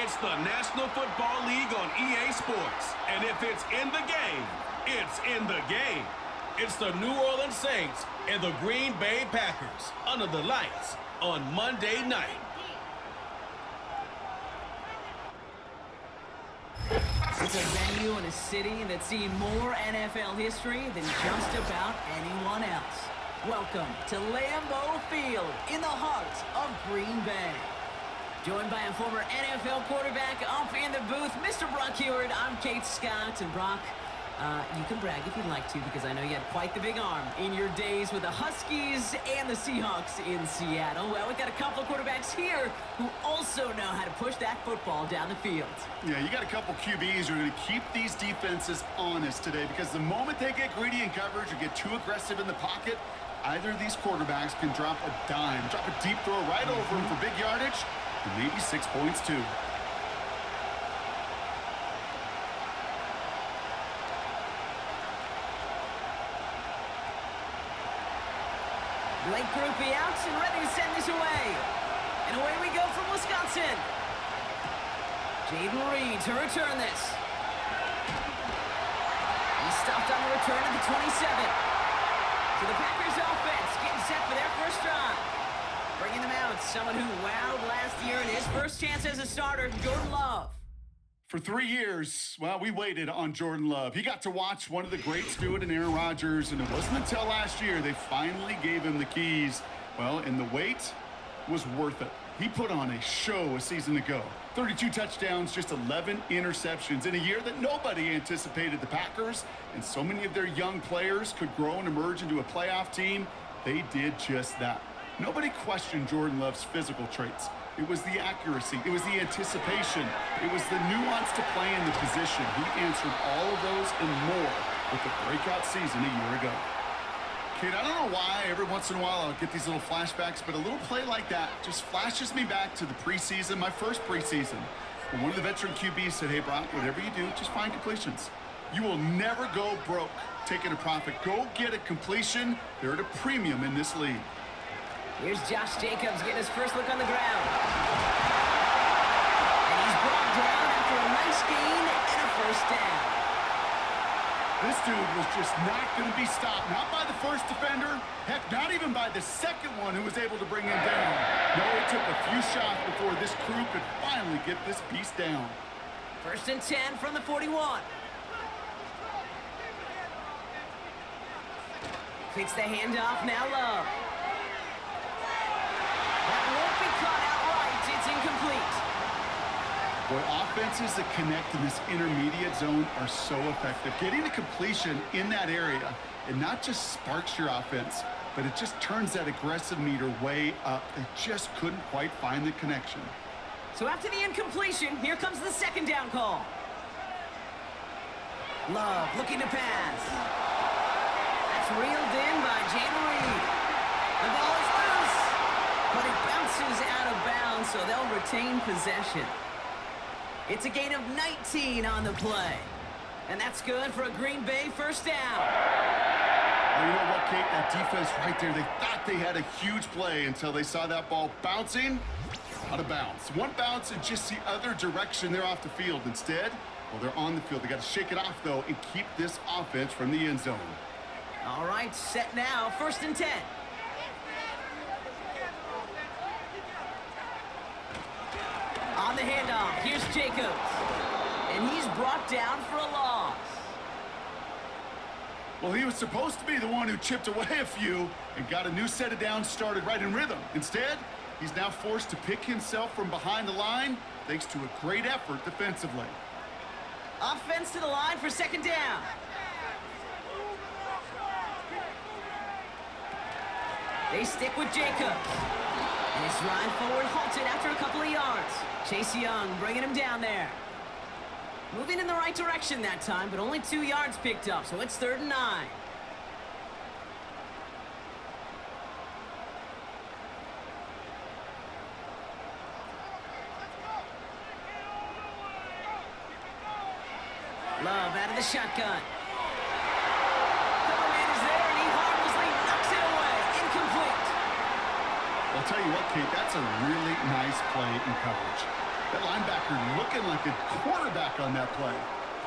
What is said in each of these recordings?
It's the National Football League on EA Sports. And if it's in the game, it's in the game. It's the New Orleans Saints and the Green Bay Packers under the lights on Monday night. It's a venue in a city that's seen more NFL history than just about anyone else. Welcome to Lambeau Field in the heart of Green Bay. Joined by a former NFL quarterback up in the booth, Mr. Brock Heward. I'm Kate Scott, and Brock, you can brag if you'd like to, because I know you had quite the big arm in your days with the Huskies and the Seahawks in Seattle. Well, we've got a couple of quarterbacks here who also know how to push that football down the field. Yeah, you got a couple QBs who are going to keep these defenses honest today, because the moment they get greedy in coverage or get too aggressive in the pocket, either of these quarterbacks can drop a dime, drop a deep throw right over them for big yardage, and maybe 6 points too. Blake Groupie out and ready to send this away. And away we go from Wisconsin. Jaden Reed to return this. He stopped on the return at the 27. So the Packers offense getting set for their first drive. Bringing them out, someone who wowed last year in his first chance as a starter, Jordan Love. For 3 years, well, we waited on Jordan Love. He got to watch one of the greats do it in Aaron Rodgers, and it wasn't until last year they finally gave him the keys. Well, and the wait was worth it. He put on a show a season ago. 32 touchdowns, just 11 interceptions in a year that nobody anticipated the Packers, and so many of their young players could grow and emerge into a playoff team. They did just that. Nobody questioned Jordan Love's physical traits. It was the accuracy. It was the anticipation. It was the nuance to play in the position. He answered all of those and more with the breakout season a year ago. Kate, I don't know why every once in a while I'll get these little flashbacks, but a little play like that just flashes me back to the preseason, my first preseason. When one of the veteran QBs said, hey, Brock, whatever you do, just find completions. You will never go broke taking a profit. Go get a completion. They're at a premium in this league. Here's Josh Jacobs getting his first look on the ground. And he's brought down after a nice gain and a first down. This dude was just not going to be stopped. Not by the first defender. Heck, not even by the second one who was able to bring him down. No, it took a few shots before this crew could finally get this beast down. First and 10 from the 41. Fits the handoff, now Love. That won't be caught outright. It's incomplete. Boy, offenses that connect in this intermediate zone are so effective. Getting a completion in that area, it not just sparks your offense, but it just turns that aggressive meter way up. They just couldn't quite find the connection. So after the incompletion, here comes the second down call. Love looking to pass. That's reeled in by Jaden Reed. The ball is loose, but it bounces out of bounds, so they'll retain possession. It's a gain of 19 on the play. And that's good for a Green Bay first down. Oh, you know what, Kate? That defense right there, they thought they had a huge play until they saw that ball bouncing out of bounds. One bounce in just the other direction. They're off the field. Instead, well, they're on the field. They got to shake it off, though, and keep this offense from the end zone. All right, set now. First and 10. On the handoff, here's Jacobs. And he's brought down for a loss. Well, he was supposed to be the one who chipped away a few and got a new set of downs started right in rhythm. Instead, he's now forced to pick himself from behind the line thanks to a great effort defensively. Offense to the line for second down. They stick with Jacobs. And his drive forward halted after a couple of yards. Chase Young bringing him down there. Moving in the right direction that time, but only 2 yards picked up, so it's 3rd and 9. Love out of the shotgun. Cover man is there, and he harmlessly knocks it away. Incomplete. I'll tell you what, Kate, that's a really nice play in coverage. That linebacker looking like a quarterback on that play.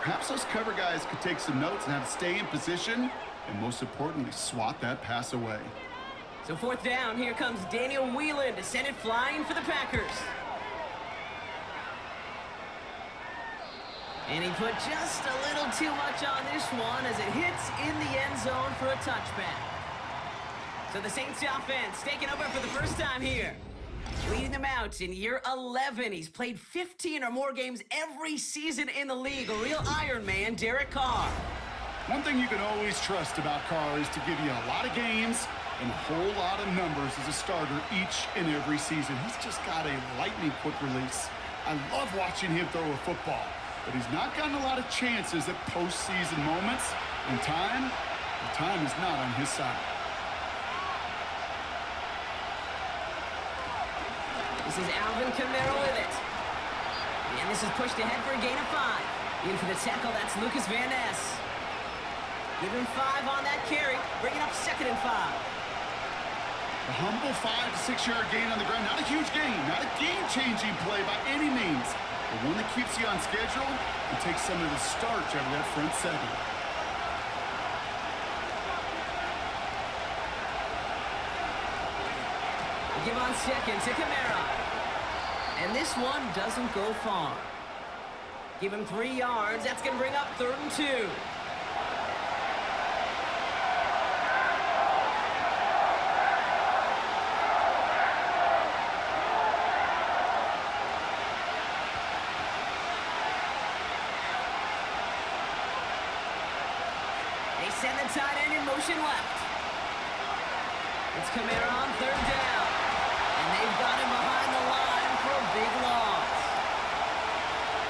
Perhaps those cover guys could take some notes and have to stay in position and, most importantly, swat that pass away. So fourth down, here comes Daniel Whelan to send it flying for the Packers. And he put just a little too much on this one as it hits in the end zone for a touchback. So the Saints offense taking over for the first time here. Leading them out in year 11. He's played 15 or more games every season in the league. A real Iron Man, Derek Carr. One thing you can always trust about Carr is to give you a lot of games and a whole lot of numbers as a starter each and every season. He's just got a lightning quick release. I love watching him throw a football, but he's not gotten a lot of chances at postseason moments. And the time is not on his side. This is Alvin Kamara with it. And this is pushed ahead for a gain of 5. In for the tackle, that's Lucas Van Ness. Give him 5 on that carry, bringing up 2nd and 5. A humble 5 to 6 yard gain on the ground. Not a huge gain, not a game-changing play by any means, but one that keeps you on schedule and takes some of the starch out of that front seven. Give on 2nd to Kamara. And this one doesn't go far. Give him 3 yards. That's going to bring up 3rd and 2. They send the tight end in motion left. It's Kamara on 3rd down. And they've got him behind the line for a big loss.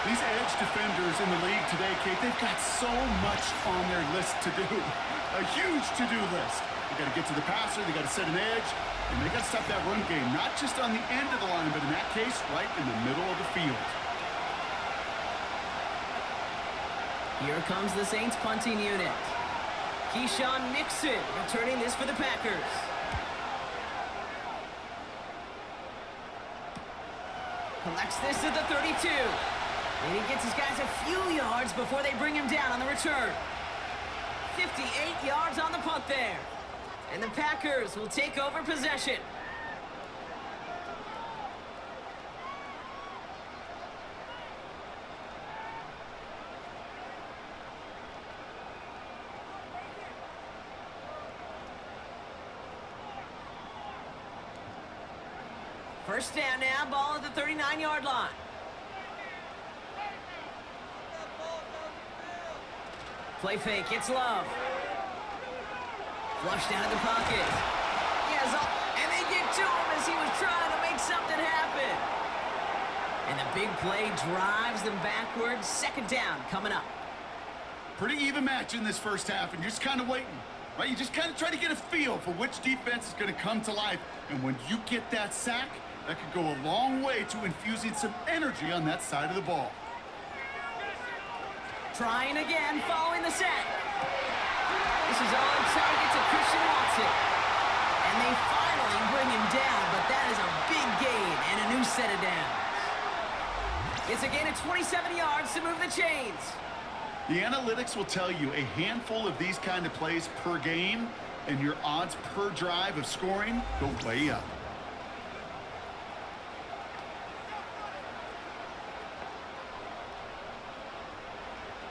These edge defenders in the league today, Kate, they've got so much on their list to do. A huge to-do list. They got to get to the passer, they got to set an edge, and they got to stop that run game, not just on the end of the line, but in that case, right in the middle of the field. Here comes the Saints punting unit. Keyshawn Nixon returning this for the Packers. Collects this at the 32. And he gets his guys a few yards before they bring him down on the return. 58 yards on the punt there. And the Packers will take over possession. First down now, ball at the 39-yard line. Play fake, it's Love. Flushed out of the pocket. And they get to him as he was trying to make something happen. And the big play drives them backwards. 2nd down coming up. Pretty even match in this first half, and you're just kind of waiting. Right? You just kind of try to get a feel for which defense is going to come to life. And when you get that sack, that could go a long way to infusing some energy on that side of the ball. Trying again, following the sack. This is on target to Christian Watson. And they finally bring him down, but that is a big gain and a new set of downs. It's a gain of 27 yards to move the chains. The analytics will tell you a handful of these kind of plays per game, and your odds per drive of scoring go way up.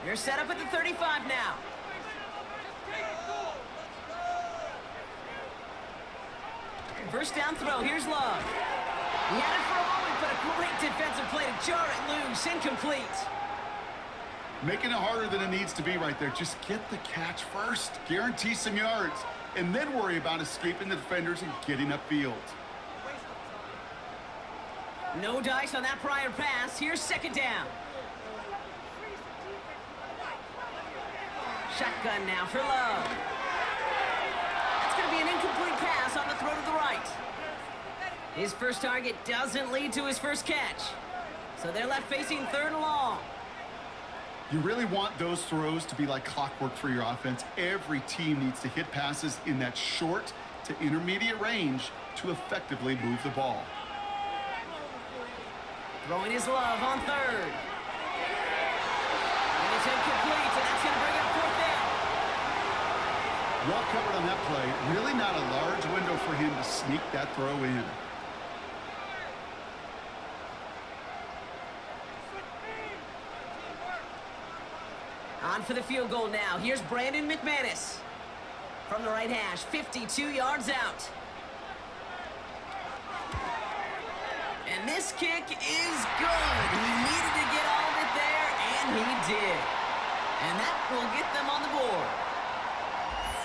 They're set up at the 35 now. First down throw, here's Love. He had it for a moment, but a great defensive play to jar it loose, incomplete. Making it harder than it needs to be right there. Just get the catch first. Guarantee some yards. And then worry about escaping the defenders and getting upfield. No dice on that prior pass. Here's 2nd down. Shotgun now for Love. That's going to be an incomplete pass on the throw to the right. His first target doesn't lead to his first catch. So they're left facing 3rd and long. You really want those throws to be like clockwork for your offense. Every team needs to hit passes in that short to intermediate range to effectively move the ball. Throwing his love on third. And it's incomplete, and that's going to bring up fourth down. Well covered on that play. Really not a large window for him to sneak that throw in. On for the field goal now. Here's Brandon McManus. From the right hash, 52 yards out. And this kick is good. He needed to get all of it there, and he did. And that will get them on the board.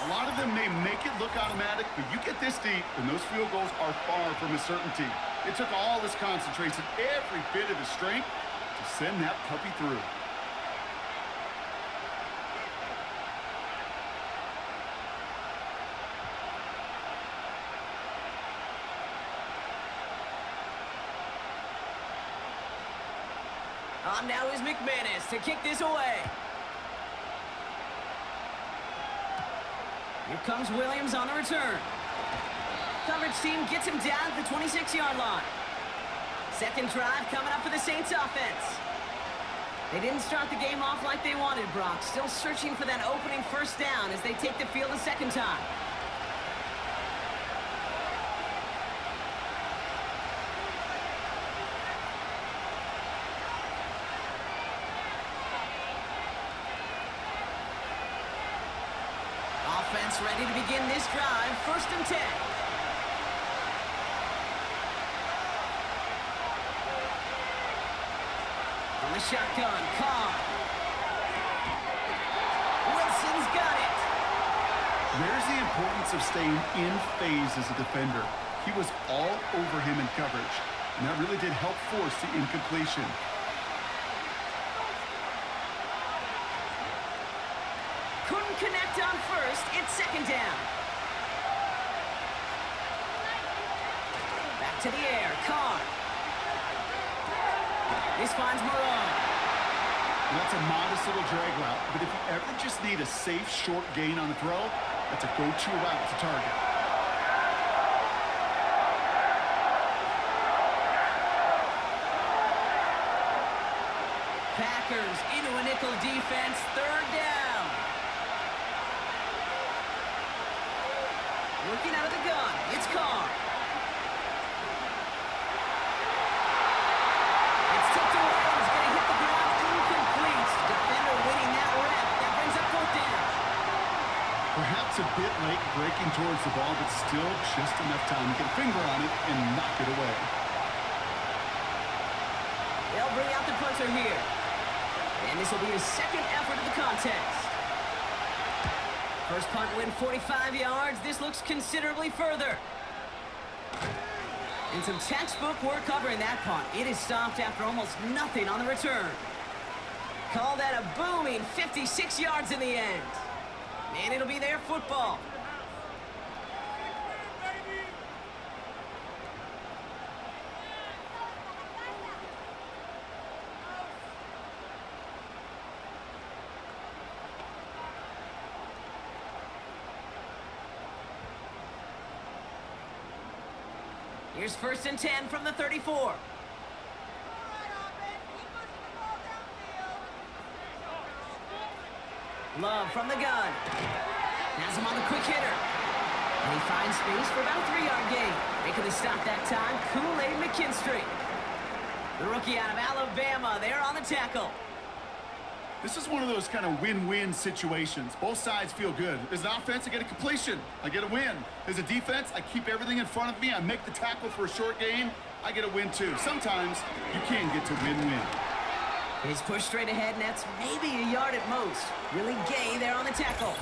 A lot of them may make it look automatic, but you get this deep, and those field goals are far from a certainty. It took all his concentration, every bit of his strength, to send that puppy through. On now is McManus to kick this away. Here comes Williams on the return. Coverage team gets him down at the 26-yard line. Second drive coming up for the Saints offense. They didn't start the game off like they wanted, Brock. Still searching for that opening first down as they take the field a second time. Offense ready to begin this drive. First and 10. From the shotgun, Carr. Wilson's got it. There's the importance of staying in phase as a defender. He was all over him in coverage, and that really did help force the incompletion. Couldn't connect on first. It's second down. Back to the air. Carr. This finds Moreau. That's a modest little drag route, but if you ever just need a safe, short gain on the throw, that's a go-to route to target. Packers into a nickel defense. Third down. Working out of the gun. It's Carr. It's tipped away. He's going to hit the ground. Incomplete. Defender winning that rep. That brings up fourth down. Perhaps a bit late breaking towards the ball, but still just enough time to get a finger on it and knock it away. They'll bring out the punter here. And this will be his second effort of the contest. First punt win 45 yards. This looks considerably further. And some textbook work covering that punt. It is stopped after almost nothing on the return. Call that a booming 56 yards in the end. And it'll be their football. Here's first and 10 from the 34. Love from the gun. Has him on the quick hitter. And he finds space for about a 3-yard gain. Making the stop that time, Kool-Aid McKinstry. The rookie out of Alabama, there on the tackle. This is one of those kind of win-win situations. Both sides feel good. As an offense, I get a completion. I get a win. As a defense, I keep everything in front of me. I make the tackle for a short gain. I get a win, too. Sometimes you can get to win-win. He's pushed straight ahead, and that's maybe a yard at most. Really gay there on the tackle.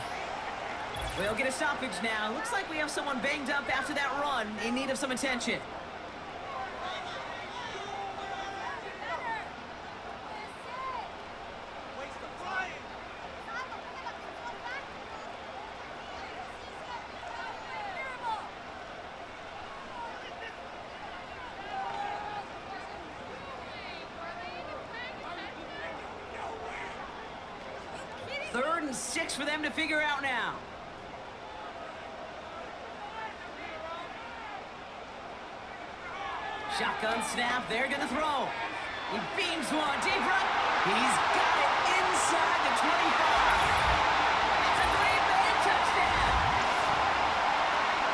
We'll get a stoppage now. Looks like we have someone banged up after that run in need of some attention. Third and 6 for them to figure out now. Shotgun snap, they're gonna throw. He beams one deep right. He's got it inside the 25. It's a Green Bay touchdown.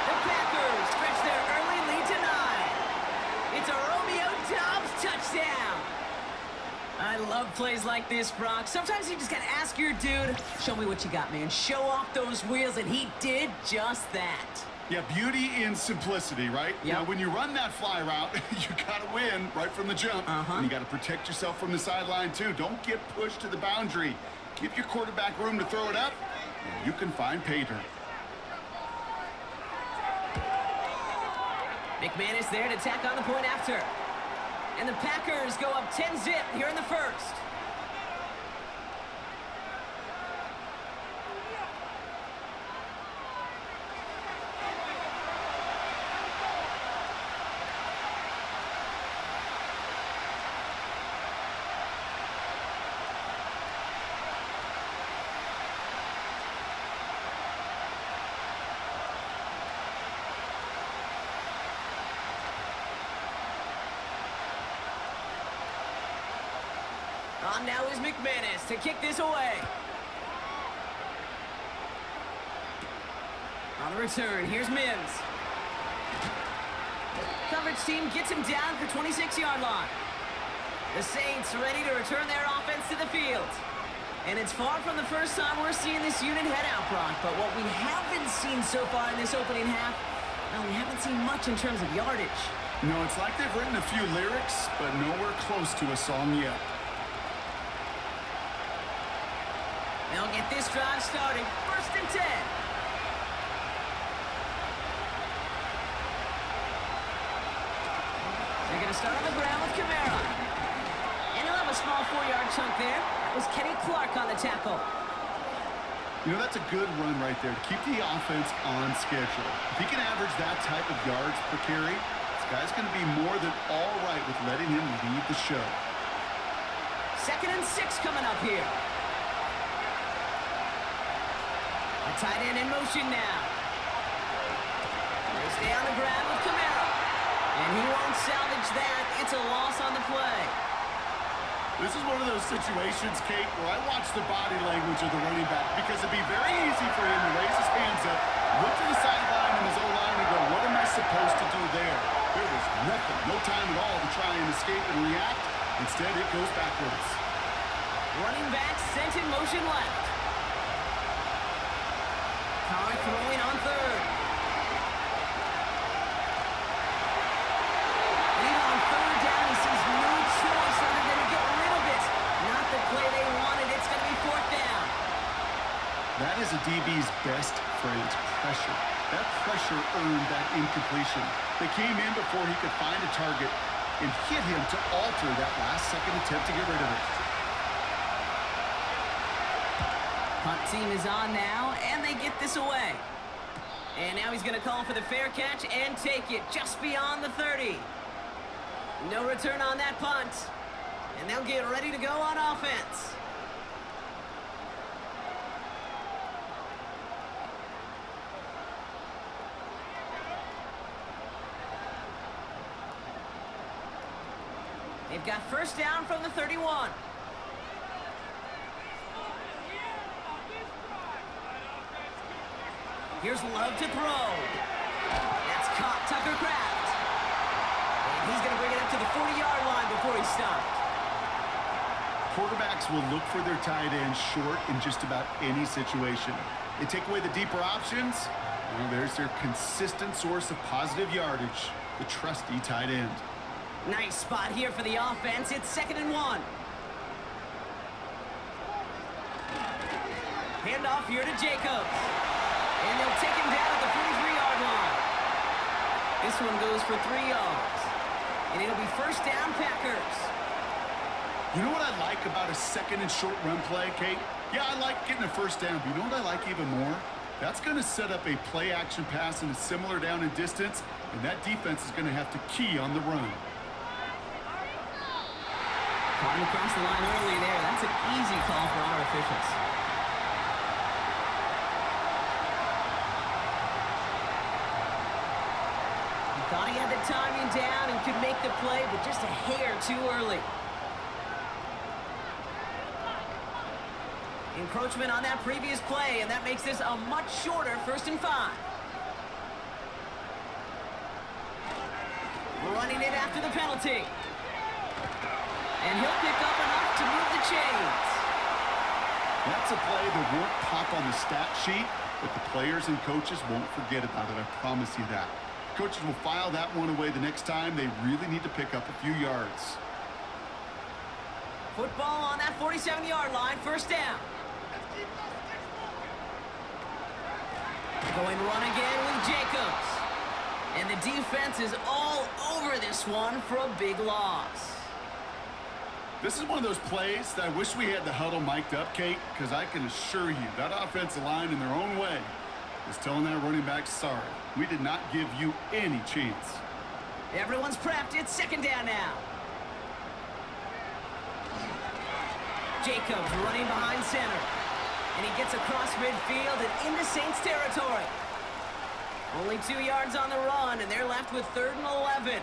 The Packers stretch their early lead to 9. It's a Romeo Doubs touchdown. I love plays like this, Brock. Sometimes you just gotta ask your dude, show me what you got, man. Show off those wheels, and he did just that. Yeah, beauty in simplicity, right? Yep. Now, when you run that fly route, you got to win right from the jump. And you got to protect yourself from the sideline, too. Don't get pushed to the boundary. Give your quarterback room to throw it up, and you can find pay dirt. McManus there to tack on the point after. And the Packers go up 10-zip here in the first. On now is McManus to kick this away. On the return, here's Mims. Coverage team gets him down for 26-yard line. The Saints ready to return their offense to the field. And it's far from the first time we're seeing this unit head out, Brock. But what we haven't seen so far in this opening half, well, we haven't seen much in terms of yardage. No, it's like they've written a few lyrics, but nowhere close to a song yet. They'll get this drive started. 1st and 10. They're going to start on the ground with Kamara. And he'll have a small 4-yard chunk there. That was Kenny Clark on the tackle. You know, that's a good run right there to keep the offense on schedule. If he can average that type of yards per carry, this guy's going to be more than all right with letting him lead the show. 2nd and 6 coming up here. A tight end in motion now. They stay on the ground with Kamara. And he won't salvage that. It's a loss on the play. This is one of those situations, Kate, where I watch the body language of the running back because it'd be very easy for him to raise his hands up, look to the sideline and his O-line and go, what am I supposed to do there? There was nothing, no time at all to try and escape and react. Instead, it goes backwards. Running back sent in motion left. Carr throwing on 3rd. And even on 3rd down, he sees no choice other than to get rid of it. Not the play they wanted. It's going to be 4th down. That is a DB's best friend, pressure. That pressure earned that incompletion. They came in before he could find a target and hit him to alter that last-second attempt to get rid of it. Punt team is on now, and they get this away. And now he's going to call for the fair catch and take it just beyond the 30. No return on that punt. And they'll get ready to go on offense. They've got 1st down from the 31. Here's Love to throw. That's caught Tucker Kraft. And he's going to bring it up to the 40-yard line before he stopped. Quarterbacks will look for their tight end short in just about any situation. They take away the deeper options. Well, there's their consistent source of positive yardage, the trusty tight end. Nice spot here for the offense. It's 2nd and 1. Handoff here to Jacobs. And they'll take him down at the 43-yard line. This one goes for 3 yards. And it'll be 1st down Packers. You know what I like about a 2nd and short run play, Kate? Yeah, I like getting a 1st down, but you know what I like even more? That's going to set up a play-action pass in a similar down and distance, and that defense is going to have to key on the run. Caught him across the line early there. That's an easy call for our officials. Thought he had the timing down and could make the play, but just a hair too early. Encroachment on that previous play, and that makes this a much shorter 1st and 5. Running it after the penalty. And he'll pick up enough to move the chains. That's a play that won't pop on the stat sheet, but the players and coaches won't forget about it, I promise you that. Coaches will file that one away the next time. They really need to pick up a few yards. Football on that 47-yard line, 1st down. Going run again with Jacobs. And the defense is all over this one for a big loss. This is one of those plays that I wish we had the huddle mic'd up, Kate, because I can assure you that offensive line in their own way is telling that running back, sorry, we did not give you any chance. Everyone's prepped. It's 2nd down now. Jacobs running behind center. And he gets across midfield and into Saints territory. Only 2 yards on the run, and they're left with 3rd and 11.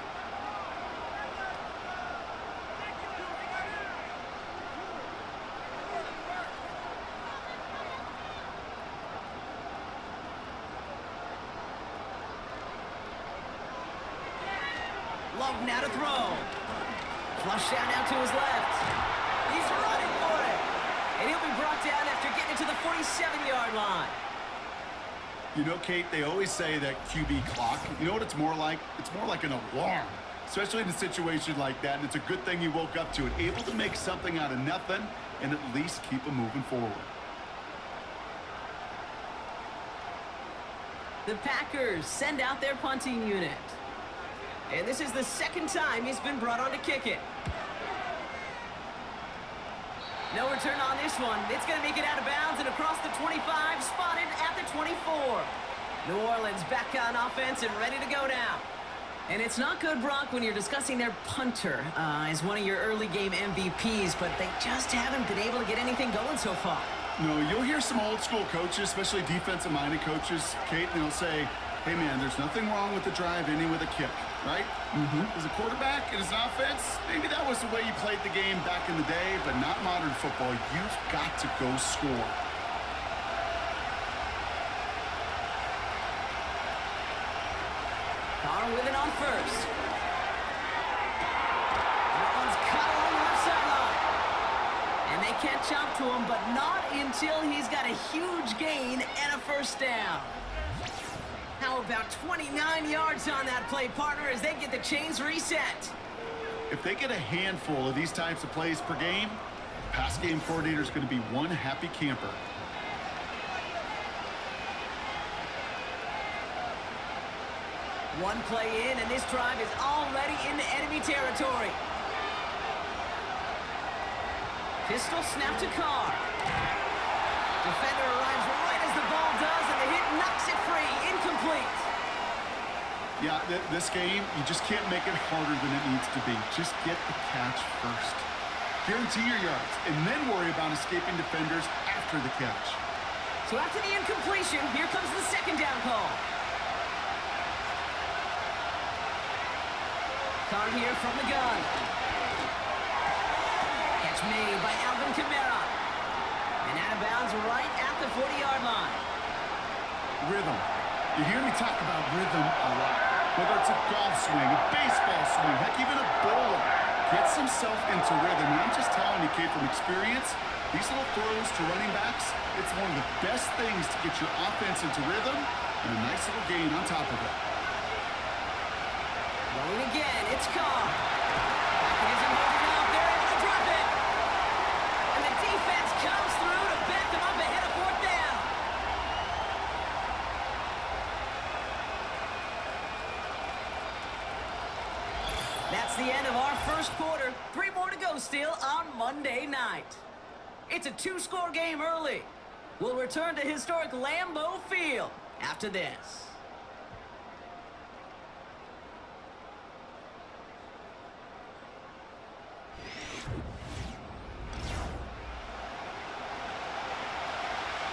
Love now to throw. Flush down now to his left. He's running for it. And he'll be brought down after getting it to the 47-yard line. You know, Kate, they always say that QB clock, you know what it's more like? It's more like an alarm, especially in a situation like that. And it's a good thing you woke up to it, able to make something out of nothing and at least keep them moving forward. The Packers send out their punting unit. And this is the 2nd time he's been brought on to kick it. No return on this one. It's going to make it out of bounds and across the 25, spotted at the 24. New Orleans back on offense and ready to go now. And it's not good, Brock, when you're discussing their punter as one of your early game MVPs, but they just haven't been able to get anything going so far. No, you'll hear some old school coaches, especially defensive-minded coaches, Kate, and they'll say, hey, man, there's nothing wrong with the drive ending with a kick, right? As a quarterback and as an offense, maybe that was the way you played the game back in the day, but not modern football. You've got to go score. Carr with it on 1st. That one's cut along the left sideline. And they can't chop to him, but not until he's got a huge gain and a 1st down. How about 29 yards on that play, partner, as they get the chains reset? If they get a handful of these types of plays per game, pass game coordinator is going to be one happy camper. One play in, and this drive is already into enemy territory. Pistol snap to Carr. Defender arrives right as the ball does, and the hit knocks it free. Incomplete. Yeah, this game, you just can't make it harder than it needs to be. Just get the catch first. Guarantee your yards, and then worry about escaping defenders after the catch. So after the incompletion, here comes the 2nd down call. Carr here from the gun. Catch made by Alvin Kamara. And out of bounds right at the 40-yard line. Rhythm. You hear me talk about rhythm a lot. Whether it's a golf swing, a baseball swing, heck, even a bowler gets himself into rhythm. And I'm just telling you, Kate, from experience, these little throws to running backs, it's one of the best things to get your offense into rhythm and a nice little gain on top of it. Rolling again, it's Carr. Back isn't holding up. They're able to drop it. And the defense comes through to back them up ahead of 4th down. That's the end of our 1st quarter. 3 more to go still on Monday night. It's a 2-score game early. We'll return to historic Lambeau Field after this.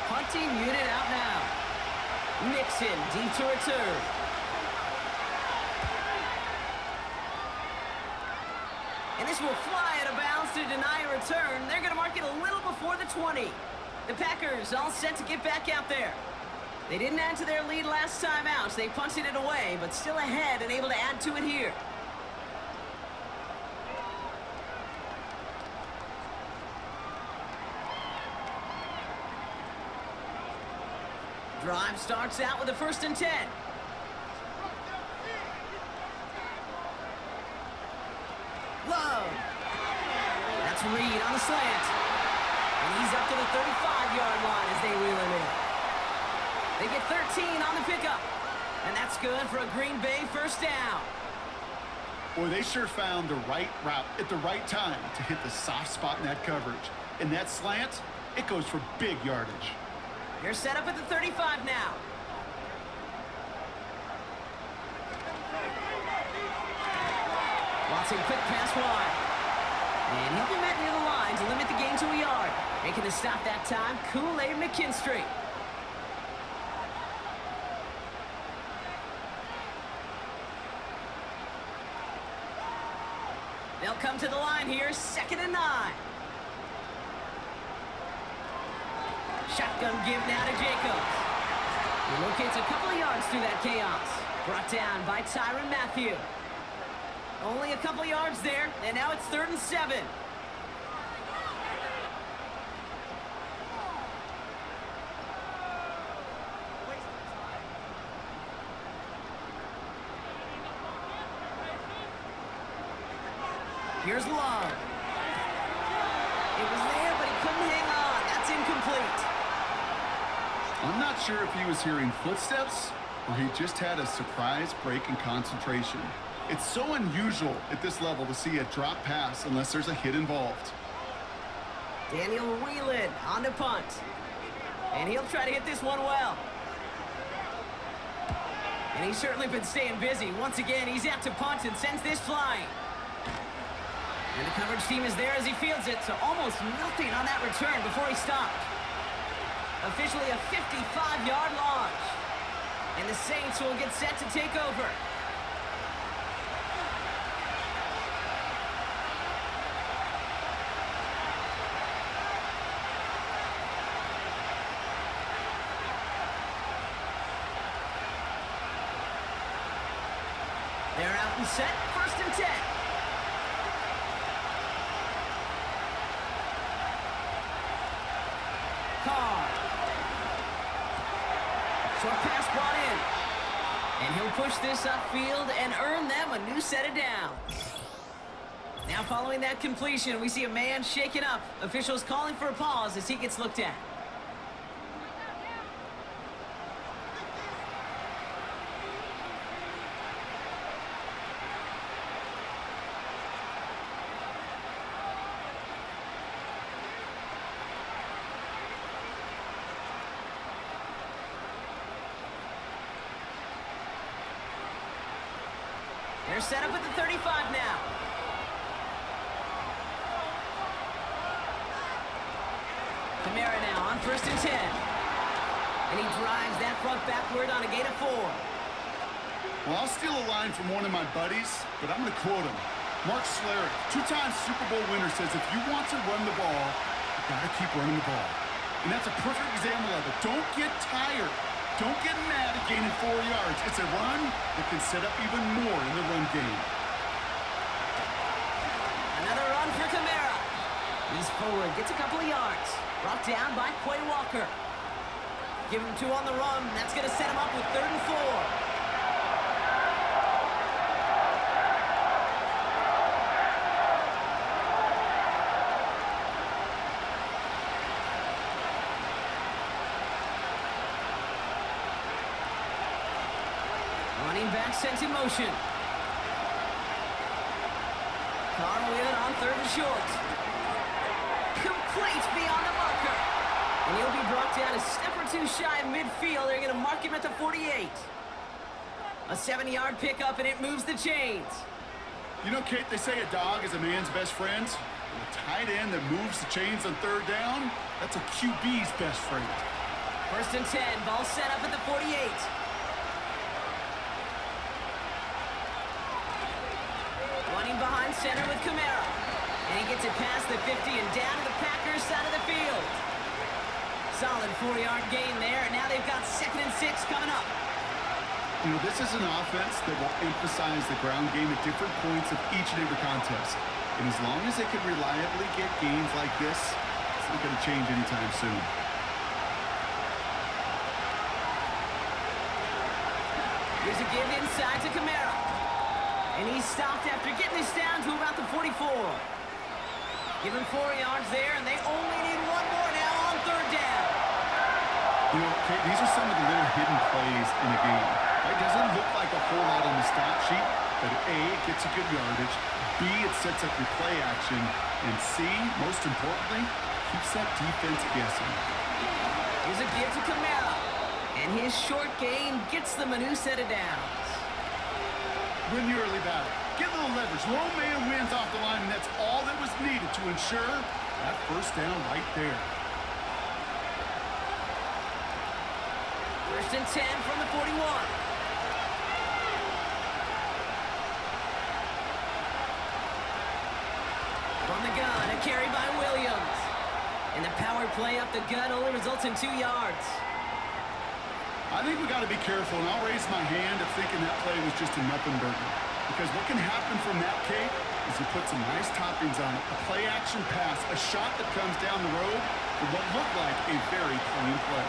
Punting unit out now. Nixon deep to return. And this will fly out of bounds to deny a return. They're going to mark it a little before the 20. The Packers all set to get back out there. They didn't add to their lead last time out, so they punted it away, but still ahead and able to add to it here. Drive starts out with a 1st and 10. Love. That's Reed on the slant. And he's up to the 35-yard line as they reel him in. They get 13 on the pickup. And that's good for a Green Bay 1st down. Boy, they sure found the right route at the right time to hit the soft spot in that coverage. And that slant, it goes for big yardage. They're set up at the 35 now. Watson, quick pass wide. And he'll be met near the line to limit the gain to a yard. Making the stop that time, Kool-Aid McKinstry. They'll come to the line here, 2nd and 9. Shotgun give now to Jacobs. He locates a couple of yards through that chaos. Brought down by Tyrann Mathieu. Only a couple of yards there, and now it's 3rd and 7. Here's Love. It was there, but he couldn't hang on. That's incomplete. I'm not sure if he was hearing footsteps or he just had a surprise break in concentration. It's so unusual at this level to see a drop pass unless there's a hit involved. Daniel Whelan on the punt. And he'll try to hit this one well. And he's certainly been staying busy. Once again, he's out to punt and sends this flying. And the coverage team is there as he fields it, so almost nothing on that return before he stopped. Officially a 55-yard launch. And the Saints will get set to take over. They're out and set, 1st and 10. Carr. Short pass brought in. And he'll push this upfield and earn them a new set of downs. Now following that completion, we see a man shaken up. Officials calling for a pause as he gets looked at. They're set up at the 35 now. Kamara now on 1st and 10. And he drives that front backward on a gain of 4. Well, I'll steal a line from one of my buddies, but I'm going to quote him. Mark Schlereth, 2-time Super Bowl winner, says if you want to run the ball, you got to keep running the ball. And that's a perfect example of it. Don't get tired. Don't get mad at gaining 4 yards. It's a run that can set up even more in the run game. Another run for Kamara. He's forward, gets a couple of yards. Brought down by Quay Walker. Give him 2 on the run. That's going to set him up with 3rd and 4. Running back sent in motion. Carr with it on 3rd and short. Complete beyond the marker. And he'll be brought down a step or 2 shy of midfield. They're going to mark him at the 48. A 7-yard pickup, and it moves the chains. You know, Kate, they say a dog is a man's best friend. A tight end that moves the chains on 3rd down, that's a QB's best friend. 1st and 10, ball set up at the 48. Running behind center with Kamara. And he gets it past the 50 and down to the Packers side of the field. Solid 4-yard gain there. Now they've got 2nd and 6 coming up. You know, this is an offense that will emphasize the ground game at different points of each and every contest. And as long as they can reliably get gains like this, it's not going to change anytime soon. Here's a give inside to Kamara. And he's stopped after getting this down to about the 44. Give him 4 yards there, and they only need 1 more now on 3rd down. You know, Kate, these are some of the little hidden plays in a game. It doesn't look like a whole lot on the stat sheet, but A, it gets a good yardage, B, it sets up your play action, and C, most importantly, keeps that defense guessing. Here's a give to Kamara, and his short gain gets them a new set of downs. Win the early battle. Get a little leverage. Lone man wins off the line, and that's all that was needed to ensure that 1st down right there. 1st and 10 from the 41. From the gun, a carry by Williams. And the power play up the gut only results in 2 yards. I think we got to be careful, and I'll raise my hand of thinking that play was just a nothing burger. Because what can happen from that, Kate, is you put some nice toppings on it. A play-action pass, a shot that comes down the road for what looked like a very clean play.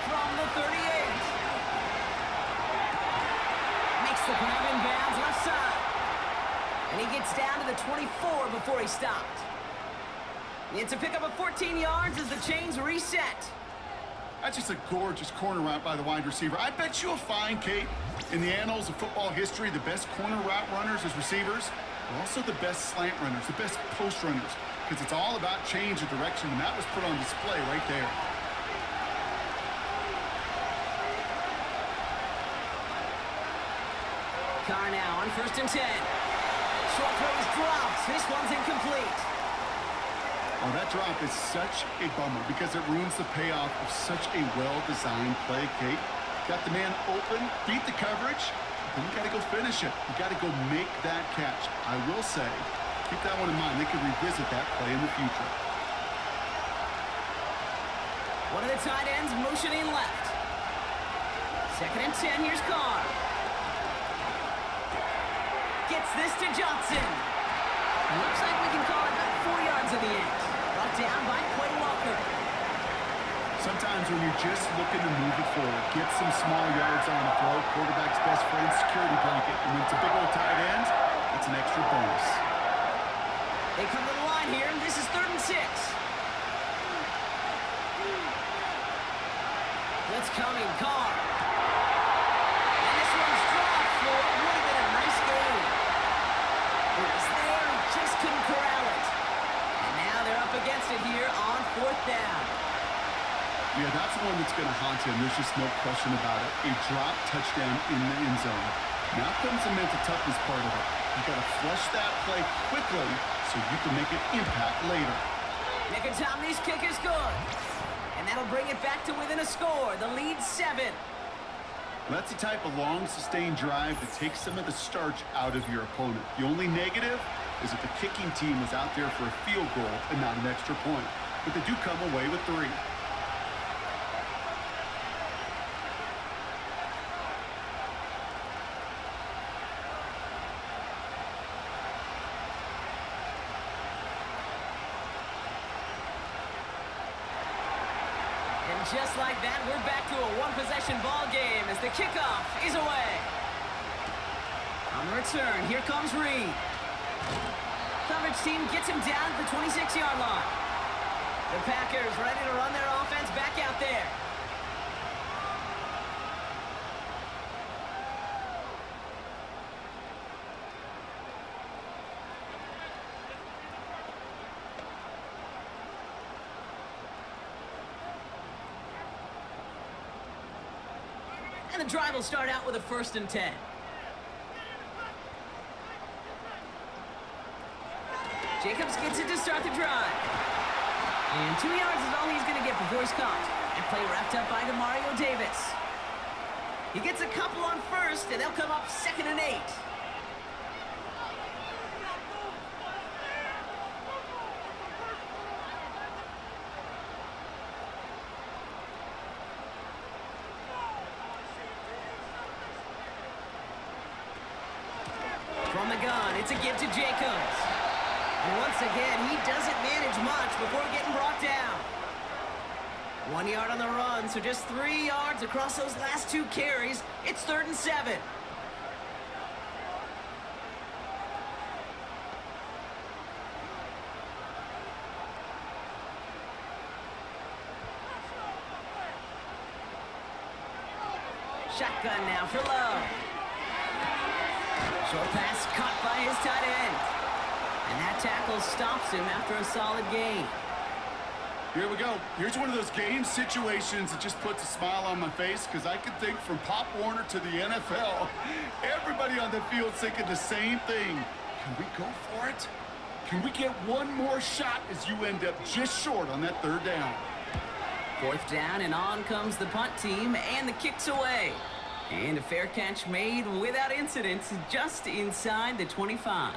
From the 38. Makes the grab in bounds left side. And he gets down to the 24 before he stopped. It's a pickup of 14 yards as the chains reset. That's just a gorgeous corner route by the wide receiver. I bet you'll find, Kate, in the annals of football history, the best corner route runners as receivers are also the best slant runners, the best post runners, because it's all about change of direction, and that was put on display right there. Carr now on 1st and 10. Short throw is dropped. This one's incomplete. Oh, that drop is such a bummer because it ruins the payoff of such a well-designed play, Kate. Got the man open, beat the coverage, then you got to go finish it. You got to go make that catch. I will say, keep that one in mind. They could revisit that play in the future. One of the tight ends motioning left. 2nd and 10, here's Carr. Gets this to Johnson. Looks like we can call it about 4 yards at the end. Brought down by Quay Walker. Sometimes when you're just looking to move it forward, get some small yards on the flow, quarterback's best friend, security blanket. And when it's a big old tight end, it's an extra bonus. They come to the line here, and this is 3rd and 6. Blitz coming, Carr. And this one's dropped for what would have been a nice game. It was there, just couldn't corral it. And now they're up against it here on 4th down. Yeah, that's the one that's going to haunt him. There's just no question about it. A drop touchdown in the end zone. Now comes the mental toughness part of it. You got to flush that play quickly so you can make an impact later. Nicotomney's kick is good. And that'll bring it back to within a score. The lead 7. That's the type of long, sustained drive that takes some of the starch out of your opponent. The only negative is that the kicking team was out there for a field goal and not an extra point. But they do come away with 3. Just like that, we're back to a one-possession ball game as the kickoff is away. On the return, here comes Reed. Coverage team gets him down at the 26-yard line. The Packers ready to run their offense back out there. And the drive will start out with a 1st and 10. Jacobs gets it to start the drive. And 2 yards is all he's going to get before he's caught. And play wrapped up by Demario Davis. He gets a couple on 1st, and they'll come up 2nd and 8. shotgun. It's a give to Jacobs. And once again, he doesn't manage much before getting brought down. 1 yard on the run, so just 3 yards across those last 2 carries. It's 3rd and 7. Shotgun now for Love. Short pass caught by his tight end. And that tackle stops him after a solid gain. Here we go. Here's one of those game situations that just puts a smile on my face because I can think from Pop Warner to the NFL, everybody on the field thinking the same thing. Can we go for it? Can we get one more shot as you end up just short on that 3rd down? 4th down, and on comes the punt team, and the kick's away. And a fair catch made without incident just inside the 25.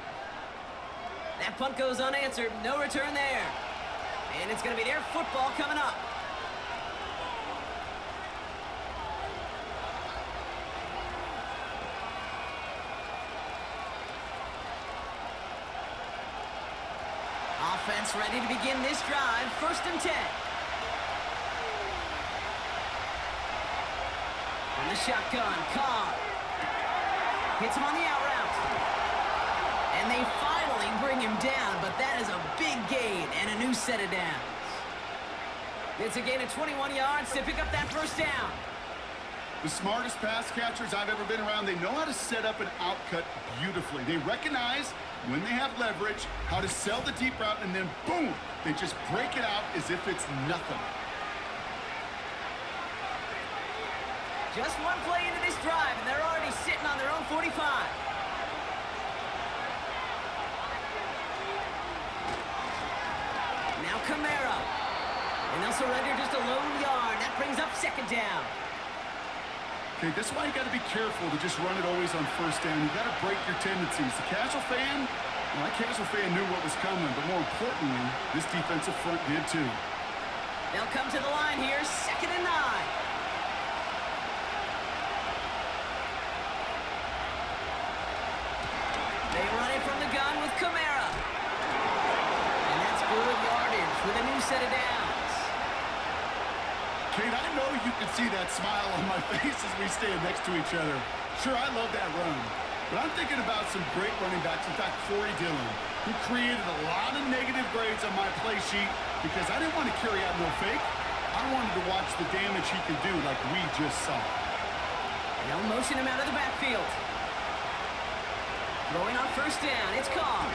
That punt goes unanswered. No return there. And it's going to be their football coming up. Offense ready to begin this drive. 1st and 10. From the shotgun, Carr hits him on the out route. And they finally bring him down, but that is a big gain and a new set of downs. It's a gain of 21 yards to pick up that 1st down. The smartest pass catchers I've ever been around, they know how to set up an outcut beautifully. They recognize when they have leverage, how to sell the deep route, and then boom, they just break it out as if it's nothing. Just one play into this drive, and they're already sitting on their own 45. Now Kamara. And they'll surrender just a lone yard. That brings up 2nd down. Okay, that's why you got to be careful to just run it always on 1st down. You got to break your tendencies. The casual fan, well, that casual fan knew what was coming, but more importantly, this defensive front did too. They'll come to the line here, 2nd and 9. They run it from the gun with Kamara. And that's good yardage with a new set of downs. Kate, I know you can see that smile on my face as we stand next to each other. Sure, I love that run. But I'm thinking about some great running backs. In fact, Corey Dillon, who created a lot of negative grades on my play sheet because I didn't want to carry out no fake. I wanted to watch the damage he could do like we just saw. They'll motion him out of the backfield. Throwing on 1st down, it's Carr.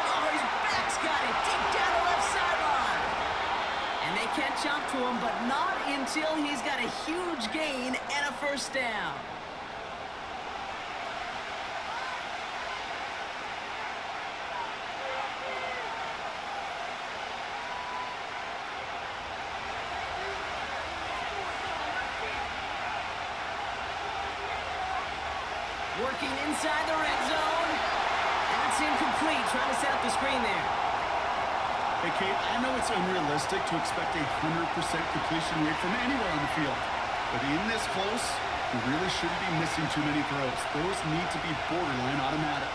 Oh, his back's got it deep down the left sideline. And they catch up to him, but not until he's got a huge gain and a 1st down. Working inside the red zone. That's incomplete. Trying to set up the screen there. Hey, Kate, I know it's unrealistic to expect a 100% completion rate from anywhere on the field. But in this close, you really shouldn't be missing too many throws. Those need to be borderline automatic.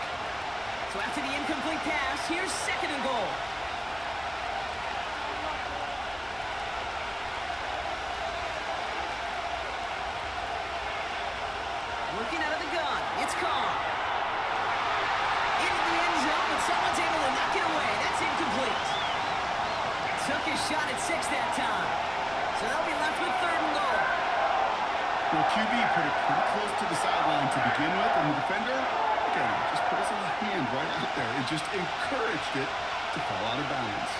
So after the incomplete pass, here's 2nd and goal. Working out of the gun, it's Carr. Into the end zone, but someone's able to knock it away. That's incomplete. Took his shot at 6 that time. So they'll be left with 3rd and goal. Well, QB put it pretty close to the sideline to begin with, and the defender, again, just put his little hand right out there and just encouraged it to fall out of bounds.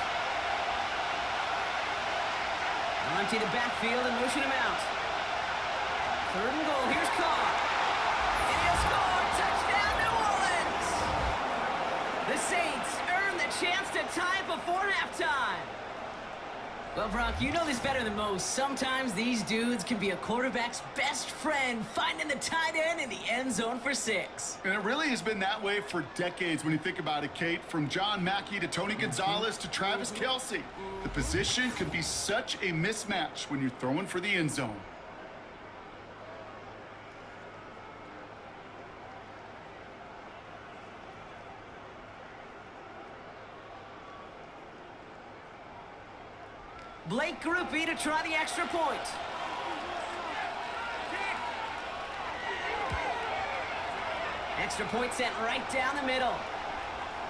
They'll empty the backfield and motion him out. 3rd and goal, here's Carr. And he'll score! Touchdown, New Orleans! The Saints earn the chance to tie before halftime. Well, Brock, you know this better than most. Sometimes these dudes can be a quarterback's best friend, finding the tight end in the end zone for 6. And it really has been that way for decades when you think about it, Kate. From John Mackey to Tony Gonzalez to Travis Kelce. The position can be such a mismatch when you're throwing for the end zone. Blake Groupie to try the extra point. Extra point sent right down the middle.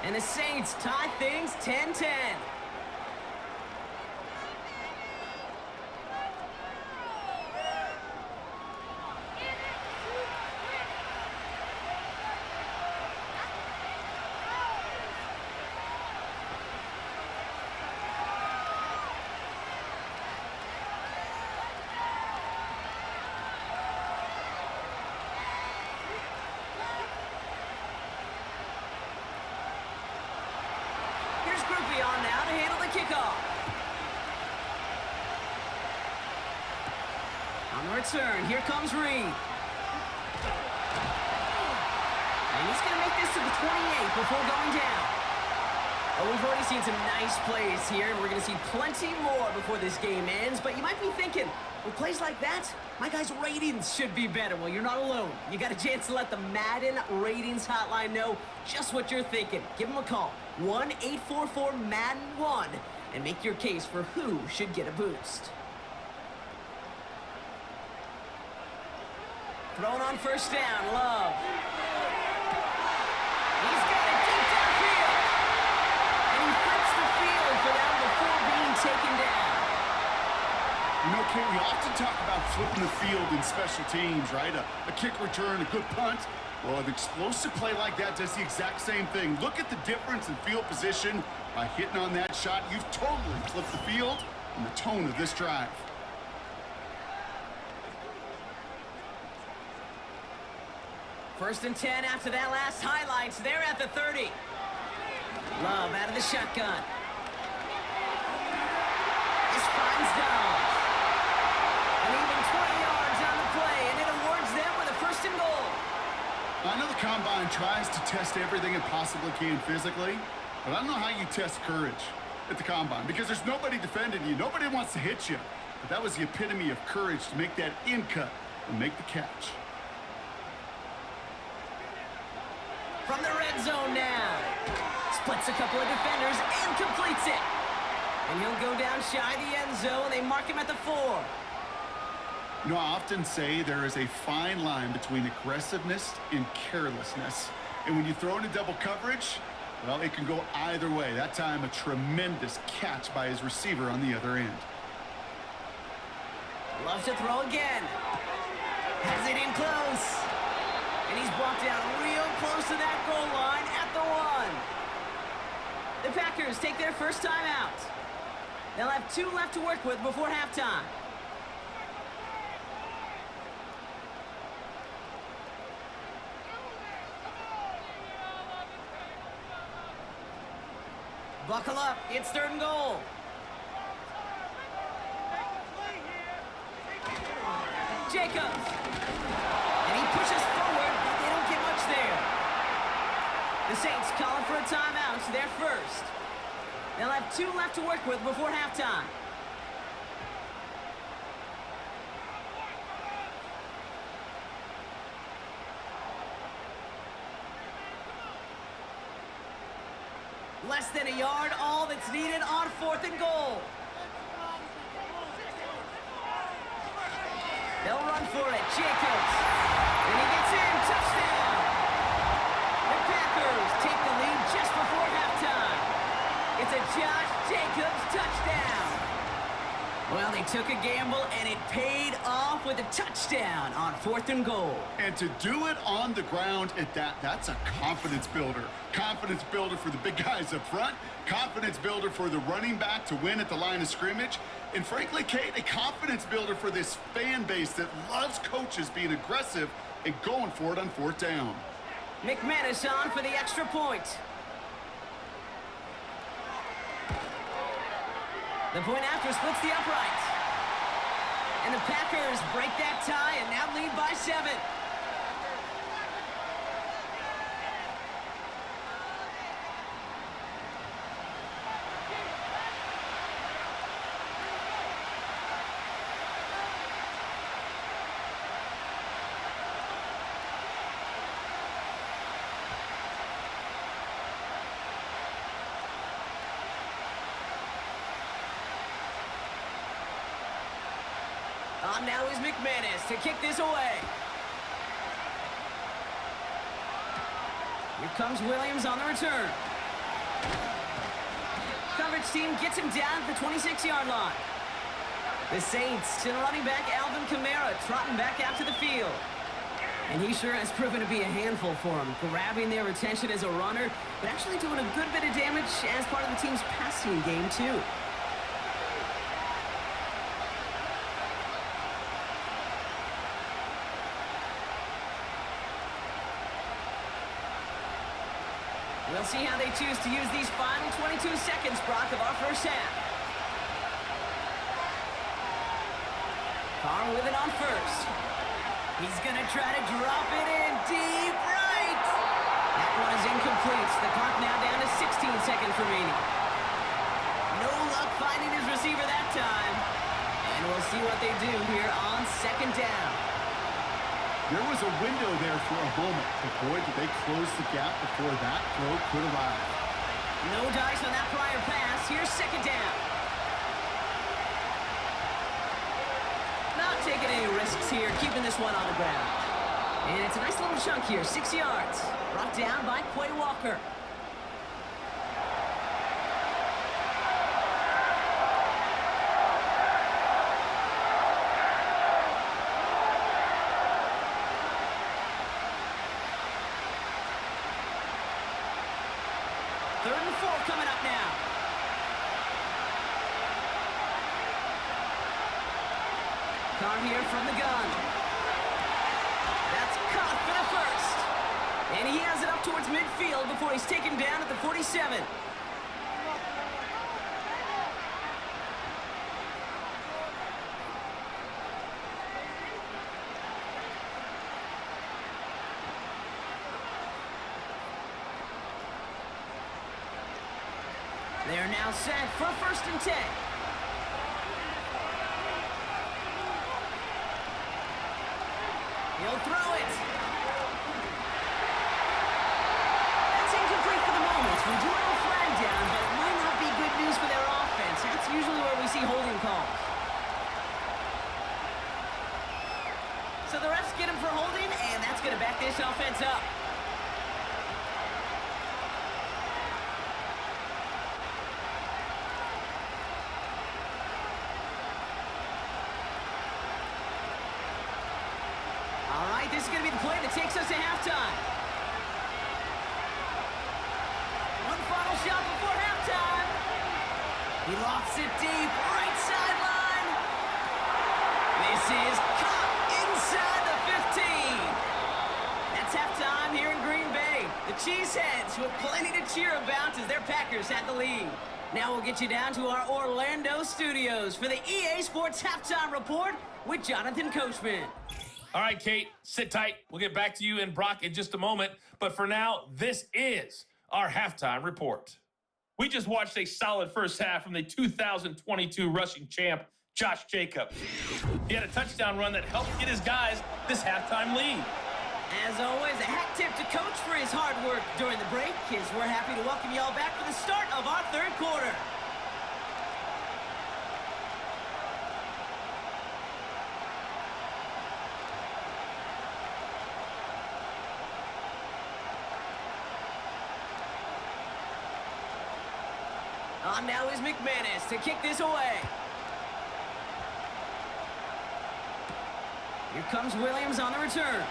And the Saints tie things 10-10. Groupie on now to handle the kickoff. On the return, here comes Reed. And he's going to make this to the 28 before going down. Oh, we've already seen some nice plays here, and we're going to see plenty more before this game ends. But you might be thinking, with plays like that, my guys' ratings should be better. Well, you're not alone. You got a chance to let the Madden Ratings Hotline know just what you're thinking. Give them a call. 1-844-MADDEN-1 and make your case for who should get a boost. Thrown on first down, Love. He's got it deep downfield. And he flips the field for that before being taken down. You know, Kate, we often talk about flipping the field in special teams, right? A kick return, a good punt. Well, an explosive play like that does the exact same thing. Look at the difference in field position by hitting on that shot. You've totally flipped the field and the tone of this drive. First and 10 after that last highlights. They're at the 30. Love out of the shotgun. This finds Downs. And even 20 yards on the play, and it awards them with a first and goal. I know the Combine tries to test everything it possibly can physically, but I don't know how you test courage at the Combine because there's nobody defending you. Nobody wants to hit you. But that was the epitome of courage to make that in cut and make the catch. From the red zone now. Splits a couple of defenders and completes it. And he'll go down shy of the end zone. They mark him at the 4. You know, I often say there is a fine line between aggressiveness and carelessness. And when you throw into double coverage, well, it can go either way. That time, a tremendous catch by his receiver on the other end. Loves to throw again. Has it in close. And he's brought down real close to that goal line at the 1. The Packers take their first time out. They'll have 2 left to work with before halftime. Buckle up, it's 3rd and goal. Jacobs. And he pushes forward, but they don't get much there. The Saints calling for a timeout, so they're first. They'll have 2 left to work with before halftime. Less than a yard, all that's needed on 4th and goal. They'll run for it, Jacobs. And he gets in, touchdown. The Packers take the lead just before halftime. It's a Josh Jacobs touchdown. Well, they took a gamble, and it paid off with a touchdown on 4th and goal. And to do it on the ground at that's a confidence builder. Confidence builder for the big guys up front. Confidence builder for the running back to win at the line of scrimmage. And frankly, Kate, a confidence builder for this fan base that loves coaches being aggressive and going for it on 4th down. McManus on for the extra point. The point after splits the upright. And the Packers break that tie and now lead by 7. On now is McManus to kick this away. Here comes Williams on the return. Coverage team gets him down at the 26-yard line. The Saints to the running back Alvin Kamara trotting back out to the field. And he sure has proven to be a handful for him, grabbing their attention as a runner, but actually doing a good bit of damage as part of the team's passing game too. We'll see how they choose to use these final 22 seconds, Brock, of our first half. Carr with it on first. He's going to try to drop it in deep right. That one is incomplete. The clock now down to 16 seconds remaining. No luck finding his receiver that time. And we'll see what they do here on second down. There was a window there for a moment, but boy, did they close the gap before that throw could arrive. No dice on that prior pass. Here's second down. Not taking any risks here, keeping this one on the ground. And it's a nice little chunk here, 6 yards. Brought down by Quay Walker. Third and 4 coming up now. Carr here from the gun. That's caught for the first. And he has it up towards midfield before he's taken down at the 47. They're now set for first and 10. He'll throw it. That's incomplete for the moment. We do have a flag down, but it might not be good news for their offense. That's usually where we see holding calls. So the refs get him for holding, and that's going to back this offense up. This is going to be the play that takes us to halftime. One final shot before halftime. He lofts it deep, right sideline. This is caught inside the 15. That's halftime here in Green Bay. The Cheeseheads with plenty to cheer about as their Packers had the lead. Now we'll get you down to our Orlando studios for the EA Sports Halftime Report with Jonathan Coachman. All right, Kate, sit tight. We'll get back to you and Brock in just a moment. But for now, this is our halftime report. We just watched a solid first half from the 2022 rushing champ, Josh Jacobs. He had a touchdown run that helped get his guys this halftime lead. As always, a hat tip to Coach for his hard work during the break, as we're happy to welcome you all back for the start of our third quarter. On now is McManus to kick this away. Here comes Williams on the return.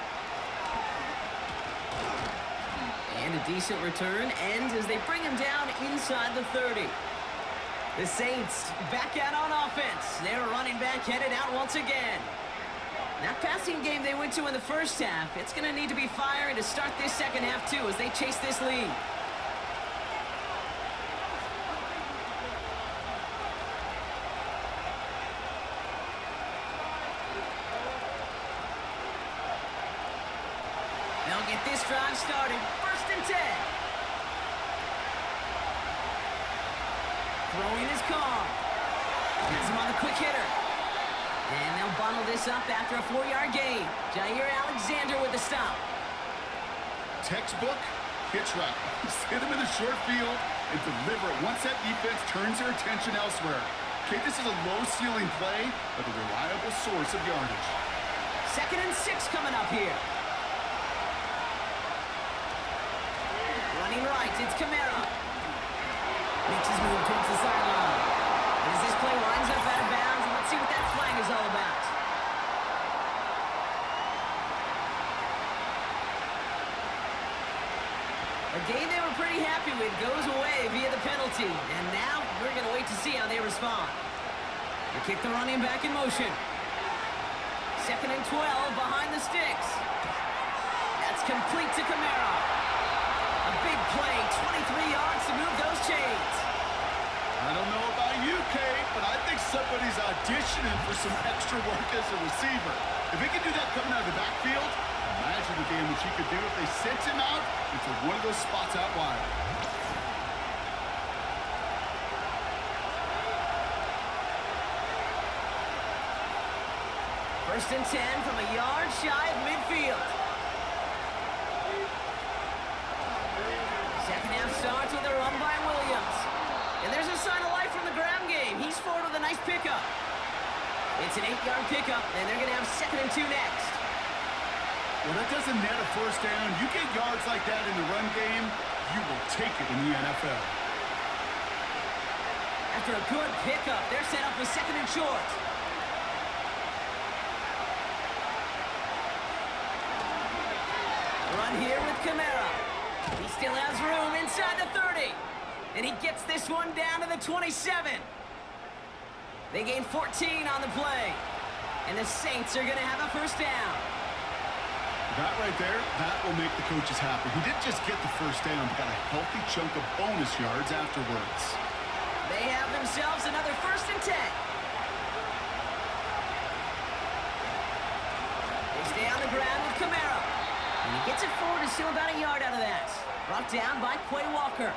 And a decent return ends as they bring him down inside the 30. The Saints back out on offense. Their running back headed out once again. That passing game they went to in the first half, it's going to need to be firing to start this second half too as they chase this lead. They'll get this drive started. First and 10. Throwing his Carr. Gets him on the quick hitter. And they'll bundle this up after a 4-yard gain. Jair Alexander with the stop. Textbook hitch route. Just hit him in the short field and deliver it once that defense turns their attention elsewhere. Okay, this is a low-ceiling play, but a reliable source of yardage. 2nd and 6 coming up here. Running right, it's Kamara. Makes his move towards the sideline. And as this play winds up out of bounds, let's see what that flag is all about. A game they were pretty happy with goes away via the penalty. And now we're going to wait to see how they respond. They kick the running back in motion. 2nd and 12 behind the sticks. That's complete to Kamara. A big play, 23 yards to move those chains. I don't know about you, Kate, but I think somebody's auditioning for some extra work as a receiver. If he can do that coming out of the backfield, imagine the damage he could do if they sent him out into one of those spots out wide. First and 10 from a yard shy of midfield. Second half starts with a run by Williams. And there's a sign of life from the ground game. He's forward with a nice pickup. It's an 8-yard pickup, and they're going to have 2nd and 2 next. Well, that doesn't net a first down. You get yards like that in the run game, you will take it in the NFL. After a good pickup, they're set up with 2nd and short. Run here with Kamara. He still has room inside the 30. And he gets this one down to the 27. They gain 14 on the play. And the Saints are going to have a first down. That right there, that will make the coaches happy. He didn't just get the first down, but got a healthy chunk of bonus yards afterwards. They have themselves another 1st and 10. They stay on the ground with Kamara. And he gets it forward and still about a yard out of that. Brought down by Quay Walker.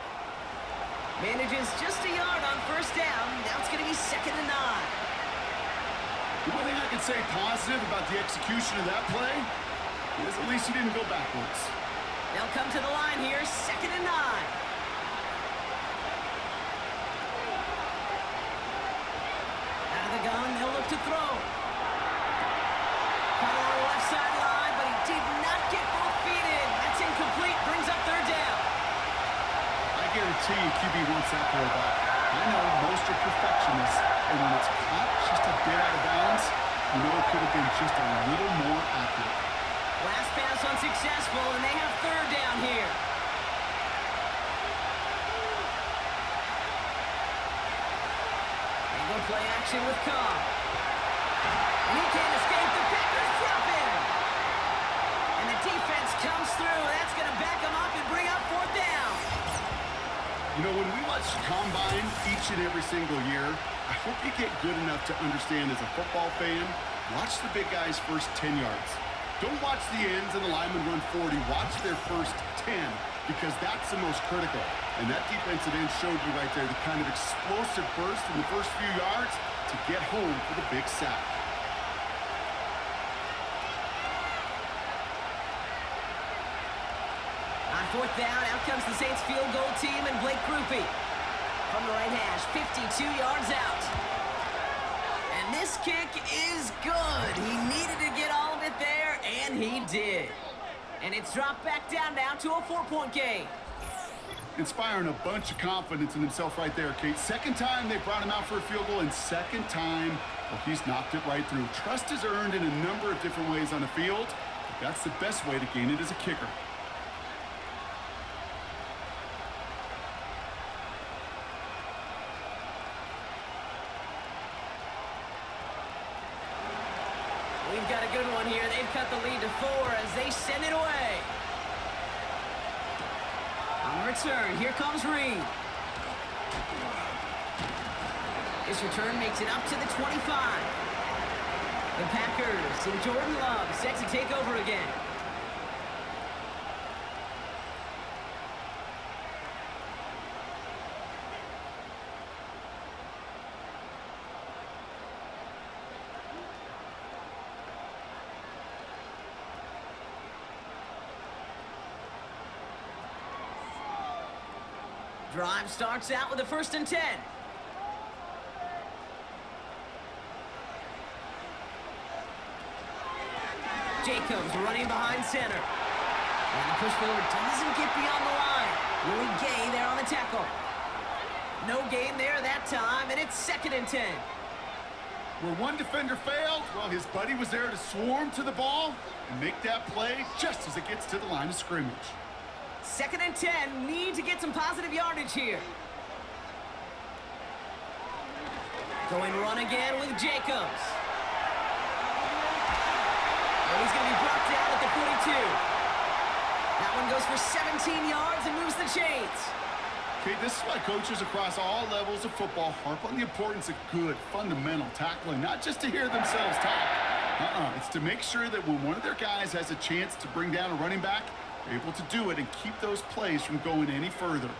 Manages just a yard on first down. Now it's going to be 2nd and 9. The one thing I can say positive about the execution of that play is at least he didn't go backwards. They'll come to the line here, 2nd and 9. Out of the gun, they'll look to throw. Caught on the left sideline, but he did not get both feet in. That's incomplete, brings up 3rd down. I guarantee you QB wants that ball back. I know most are perfectionists, and when it's caught just a bit out of bounds, you know it could have been just a little more accurate. Last pass unsuccessful, and they have 3rd down here. They go play action with Cobb. And he can't escape. The Packers drop him. And the defense comes through. That's going to back them up and bring up 4th down. You know, when we watch Combine each and every single year, I hope you get good enough to understand as a football fan, watch the big guys' first 10 yards. Don't watch the ends and the linemen run 40. Watch their first 10 because that's the most critical. And that defensive end showed you right there the kind of explosive burst in the first few yards to get home for the big sack. On 4th down, out comes the Saints field goal team and Blake Grupe. From the right hash, 52 yards out. And this kick is good. He needed to get all of it there, and he did. And it's dropped back down now to a 4-point game. Inspiring a bunch of confidence in himself right there, Kate. 2nd time they brought him out for a field goal, and 2nd time, well, he's knocked it right through. Trust is earned in a number of different ways on the field, but that's the best way to gain it as a kicker. We've got a good one here. They've cut the lead to 4 as they send it away. On return, here comes Reed. This return makes it up to the 25. The Packers and Jordan Love set to take over again. Drive starts out with a 1st and 10. Jacobs running behind center. And the push forward doesn't get beyond the line. Willie Gay there on the tackle. No gain there that time, and it's 2nd and 10. Where one defender failed, well, his buddy was there to swarm to the ball and make that play just as it gets to the line of scrimmage. 2nd and 10, need to get some positive yardage here. Going run again with Jacobs. And he's going to be brought down at the 42. That one goes for 17 yards and moves the chains. Okay, this is why coaches across all levels of football harp on the importance of good, fundamental tackling, not just to hear themselves talk. It's to make sure that when one of their guys has a chance to bring down a running back, they're able to do it and keep those plays from going any further.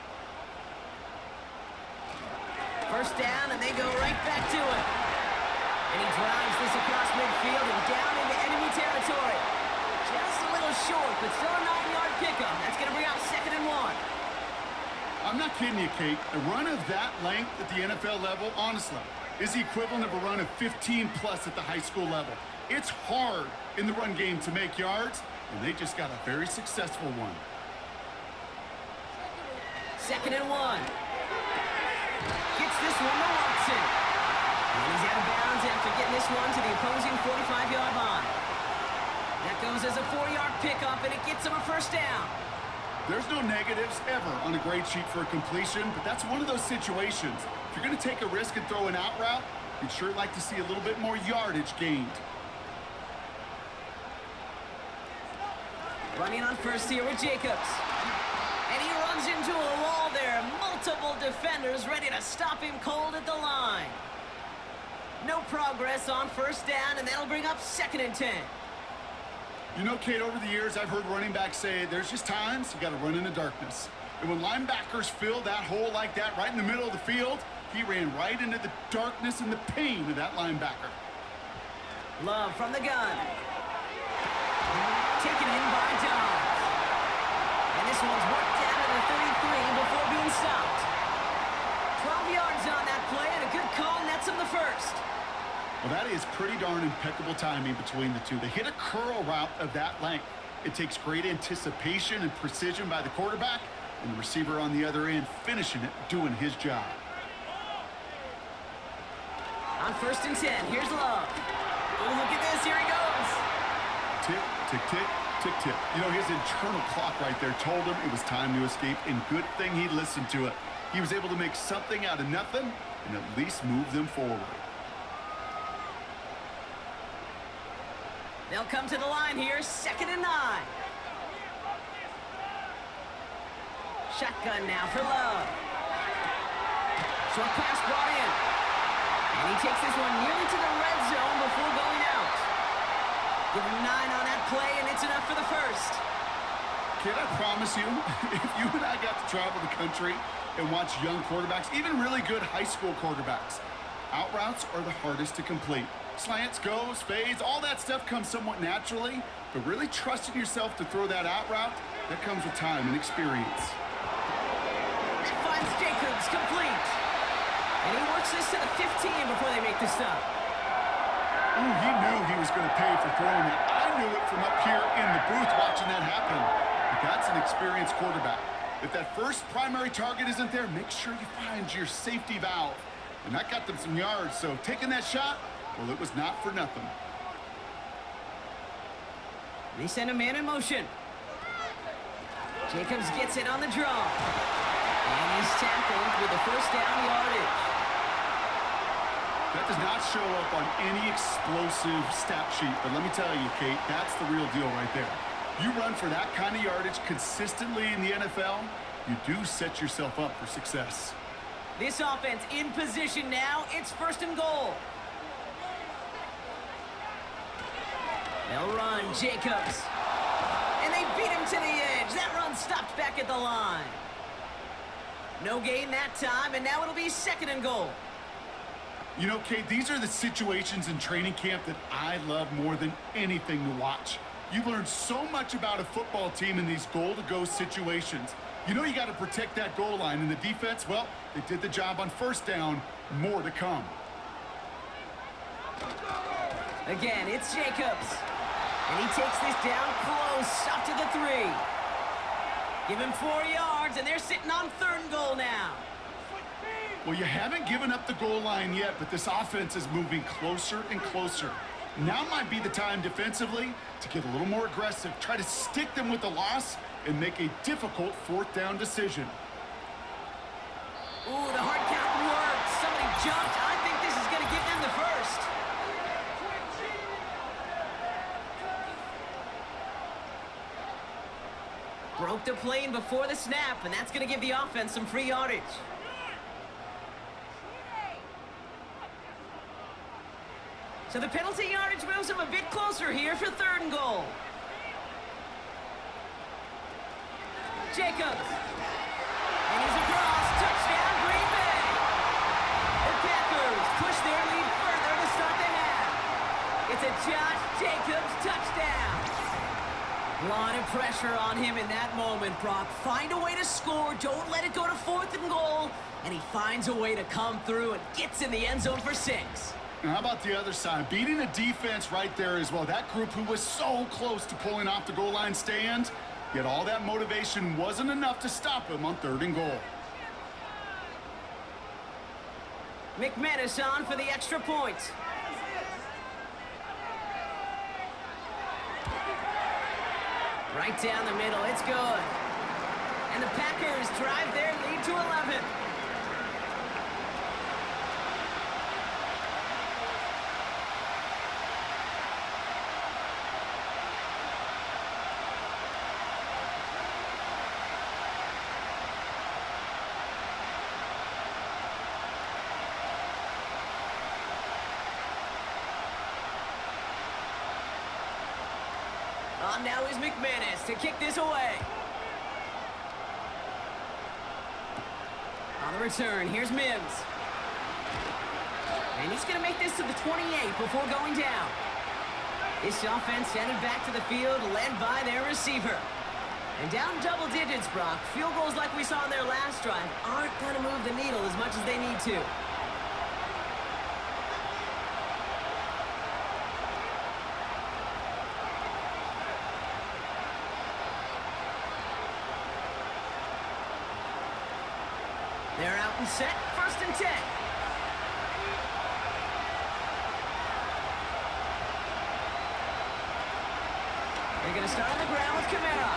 First down, and they go right back to it. And he drives this across midfield and down into enemy territory. Just a little short, but still a 9-yard pickup. That's going to bring out 2nd and 1. I'm not kidding you, Kate. A run of that length at the NFL level, honestly, is the equivalent of a run of 15-plus at the high school level. It's hard in the run game to make yards, and they just got a very successful one. 2nd and 1. Gets this one to Watson. And he's out of bounds after getting this one to the opposing 45-yard line. That goes as a 4-yard pickup, and it gets him a first down. There's no negatives ever on a grade sheet for a completion, but that's one of those situations. If you're going to take a risk and throw an out route, you'd sure like to see a little bit more yardage gained. Running on first here with Jacobs. And he runs into a wall there. Multiple defenders ready to stop him cold at the line. No progress on first down, and that'll bring up 2nd and 10. You know, Kate, over the years, I've heard running backs say there's just times you got to run in the darkness. And when linebackers fill that hole like that right in the middle of the field, he ran right into the darkness and the pain of that linebacker. Love from the gun. Taken in by Dobbs. And this one's worked down to the 33 before being stopped. 12 yards on that play, and a good call nets him the first. Well, that is pretty darn impeccable timing between the two. They hit a curl route of that length. It takes great anticipation and precision by the quarterback, and the receiver on the other end finishing it, doing his job. On 1st and 10, here's Love. Oh, look at this, here he goes. Tick, tick, tick, tick, tick. You know, his internal clock right there told him it was time to escape, and good thing he listened to it. He was able to make something out of nothing and at least move them forward. They'll come to the line here, 2nd and 9. Shotgun now for Love. Short pass brought in. And he takes this one nearly to the red zone before going out. Give him 9 on that play, and it's enough for the first. Kid, I promise you, if you and I got to travel the country and watch young quarterbacks, even really good high school quarterbacks, out routes are the hardest to complete. Slants, goes, fades, all that stuff comes somewhat naturally, but really trusting yourself to throw that out route, that comes with time and experience. That finds Jacobs complete. And he works this to the 15 before they make the stop. Ooh, he knew he was going to pay for throwing it. I knew it from up here in the booth watching that happen. But that's an experienced quarterback. If that first primary target isn't there, make sure you find your safety valve. And that got them some yards, so taking that shot, well, it was not for nothing. They send a man in motion. Jacobs gets it on the draw. And he's tackled with the first down yardage. That does not show up on any explosive stat sheet, but let me tell you, Kate, that's the real deal right there. You run for that kind of yardage consistently in the NFL, you do set yourself up for success. This offense in position now. It's 1st and goal. They'll run Jacobs. And they beat him to the edge. That run stopped back at the line. No gain that time, and now it'll be 2nd and goal. You know, Kate, these are the situations in training camp that I love more than anything to watch. You learn so much about a football team in these goal-to-go situations. You know you got to protect that goal line, and the defense, well, they did the job on first down. More to come. Again, it's Jacobs. And he takes this down close, up to the 3. Give him 4 yards, and they're sitting on 3rd and goal now. Well, you haven't given up the goal line yet, but this offense is moving closer and closer. Now might be the time defensively to get a little more aggressive, try to stick them with the loss, and make a difficult 4th down decision. Ooh, the hard count worked. Somebody jumped. I think this is going to give them the first. Broke the plane before the snap, and that's going to give the offense some free yardage. So the penalty yardage moves them a bit closer here for 3rd and goal. Jacobs. And he's across. Touchdown, Green Bay. The Packers push their lead further to start the half. It's a Josh Jacobs touchdown. A lot of pressure on him in that moment, Brock. Find a way to score. Don't let it go to 4th and goal. And he finds a way to come through and gets in the end zone for 6. Now, how about the other side? Beating a defense right there as well. That group who was so close to pulling off the goal line stand, yet all that motivation wasn't enough to stop him on 3rd and goal. McManus on for the extra point. Right down the middle, it's good. And the Packers drive their lead to 11. On now is McManus to kick this away. On the return, here's Mims. And he's going to make this to the 28 before going down. This offense headed back to the field, led by their receiver. And down double digits, Brock. Field goals like we saw in their last drive aren't going to move the needle as much as they need to. They're out and set, 1st and 10. They're going to start on the ground with Kamara.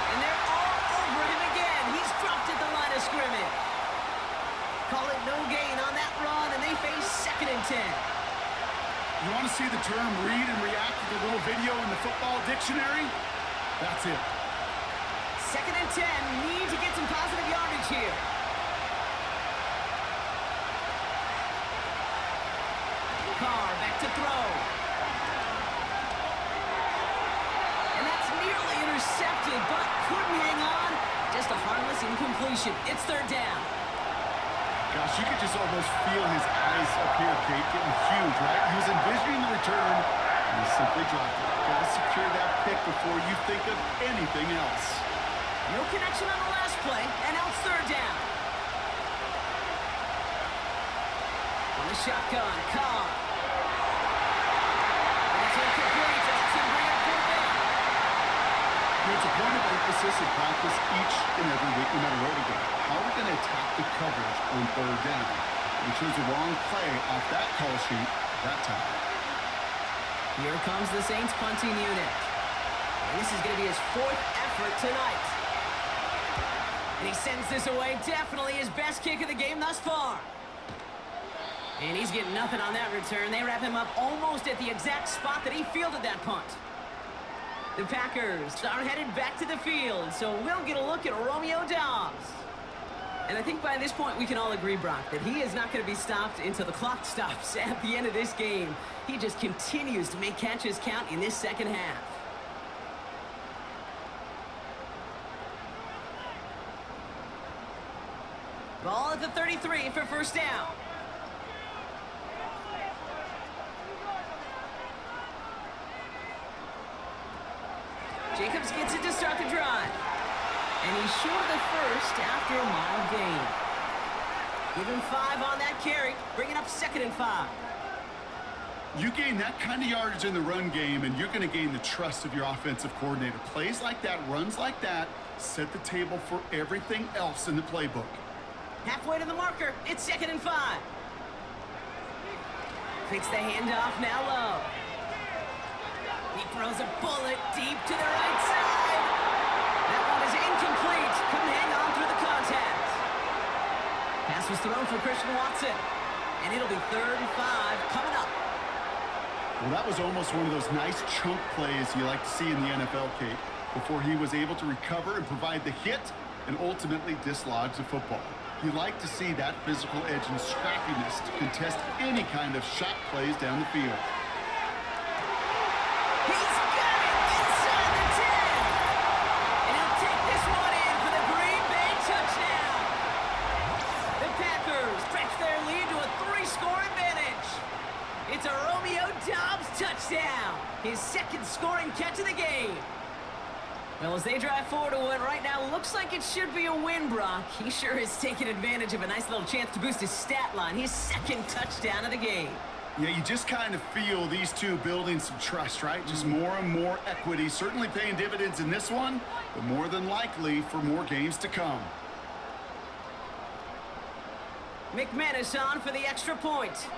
And they're all over him again. He's dropped at the line of scrimmage. Call it no gain on that run, and they face 2nd and 10. You want to see the term read and react with a little video in the football dictionary? That's it. 2nd and 10, need to get some positive yardage here. Carr back to throw. And that's nearly intercepted, but couldn't hang on. Just a harmless incompletion. It's 3rd down. Gosh, you could just almost feel his eyes up here, Kate, getting huge, right? He was envisioning the return, and he simply dropped it. Got to secure that pick before you think of anything else. No connection on the last play, and now it's 3rd down. On the shotgun, Carr. It's a point of emphasis in practice each and every week, no matter where we go. How are we going to attack the coverage on 3rd down? We chose the wrong play off that call sheet that time. Here comes the Saints punting unit. And this is going to be his 4th effort tonight. And he sends this away. Definitely his best kick of the game thus far. And he's getting nothing on that return. They wrap him up almost at the exact spot that he fielded that punt. The Packers are headed back to the field, so we'll get a look at Romeo Doubs. And I think by this point we can all agree, Brock, that he is not going to be stopped until the clock stops at the end of this game. He just continues to make catches count in this 2nd half. Ball at the 33 for 1st down. Jacobs gets it to start the drive. And he's short of the first after a mild gain. Give him 5 on that carry, bringing up 2nd and 5. You gain that kind of yardage in the run game, and you're going to gain the trust of your offensive coordinator. Plays like that, runs like that, set the table for everything else in the playbook. Halfway to the marker. It's 2nd and 5. Fakes the handoff now low. He throws a bullet deep to the right side. That one is incomplete. Couldn't hang on through the contact. Pass was thrown for Christian Watson. And it'll be 3rd and 5 coming up. Well, that was almost one of those nice chunk plays you like to see in the NFL, Kate, before he was able to recover and provide the hit and ultimately dislodge the football. You like to see that physical edge and scrappiness to contest any kind of shot plays down the field. He's got it inside the 10. And he'll take this one in for the Green Bay touchdown. The Packers stretch their lead to a 3-score advantage. It's a Romeo Doubs touchdown. His 2nd scoring catch of the game. Well, as they drive forward to what right now looks like it should be a win, Brock. He sure has taken advantage of a nice little chance to boost his stat line. His 2nd touchdown of the game. Yeah, you just kind of feel these two building some trust, right? Just more and more equity. Certainly paying dividends in this one, but more than likely for more games to come. McManus on for the extra point.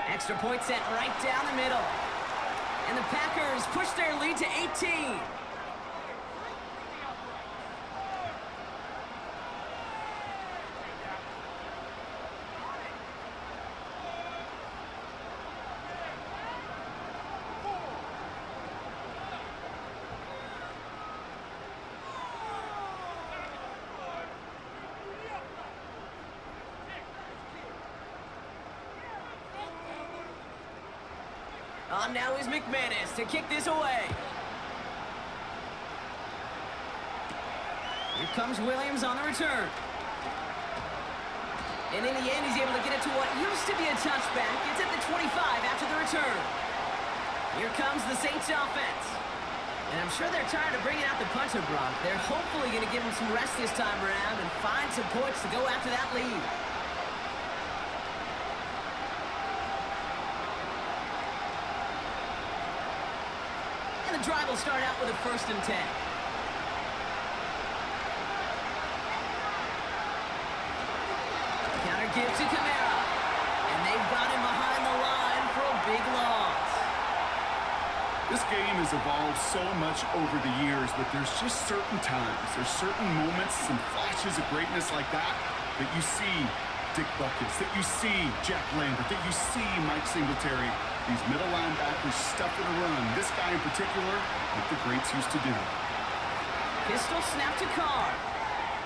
Extra point sent right down the middle. And the Packers push their lead to 18. On now is McManus to kick this away. Here comes Williams on the return. And in the end, he's able to get it to what used to be a touchback. It's at the 25 after the return. Here comes the Saints offense. And I'm sure they're tired of bringing out the punter, Brock. They're hopefully going to give him some rest this time around and find some points to go after that lead. The drive will start out with a 1st and 10. Counter give to Kamara. And they've got him behind the line for a big loss. This game has evolved so much over the years, but there's just certain times, there's certain moments, some flashes of greatness like that you see Dick Buckets, that you see Jack Lambert, that you see Mike Singletary. These middle linebackers stuff in a run. This guy in particular, like the greats used to do. Pistol snap to Carr.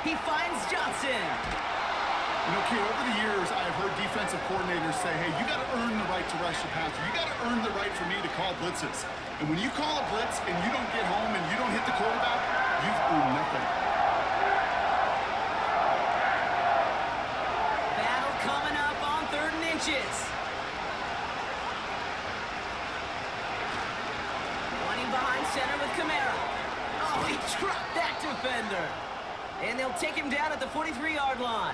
He finds Johnson. You know, Kate, over the years, I've heard defensive coordinators say, hey, you got to earn the right to rush the passer. You got to earn the right for me to call blitzes. And when you call a blitz and you don't get home and you don't hit the quarterback, you've earned nothing. Battle coming up on 3rd and inches. Behind center with Kamara. Oh, he dropped that defender. And they'll take him down at the 43-yard line.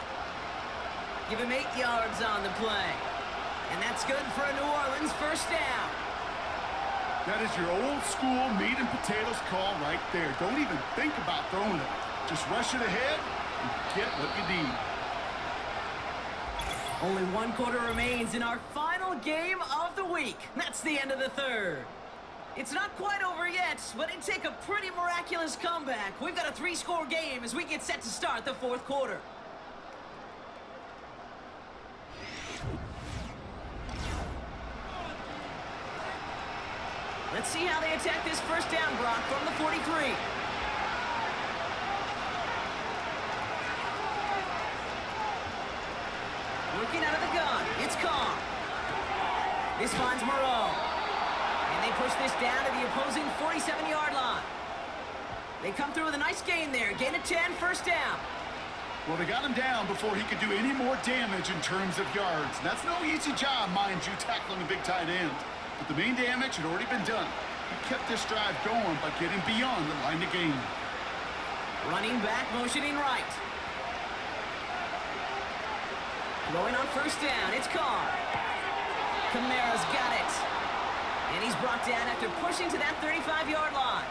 Give him 8 yards on the play. And that's good for a New Orleans 1st down. That is your old school meat and potatoes call right there. Don't even think about throwing it. Just rush it ahead and get what you need. Only 1 quarter remains in our final game of the week. That's the end of the 3rd. It's not quite over yet, but it'd take a pretty miraculous comeback. We've got a 3-score game as we get set to start the 4th quarter. Let's see how they attack this 1st down, Brock, from the 43. Looking out of the gun, it's Carr. This finds Moreau. They push this down to the opposing 47-yard line. They come through with a nice gain there. Gain of 10, 1st down. Well, they got him down before he could do any more damage in terms of yards. That's no easy job, mind you, tackling a big tight end. But the main damage had already been done. He kept this drive going by getting beyond the line of game. Running back, motioning right. Going on first down, it's Carr. Kamara's got it. And he's brought down after pushing to that 35-yard line.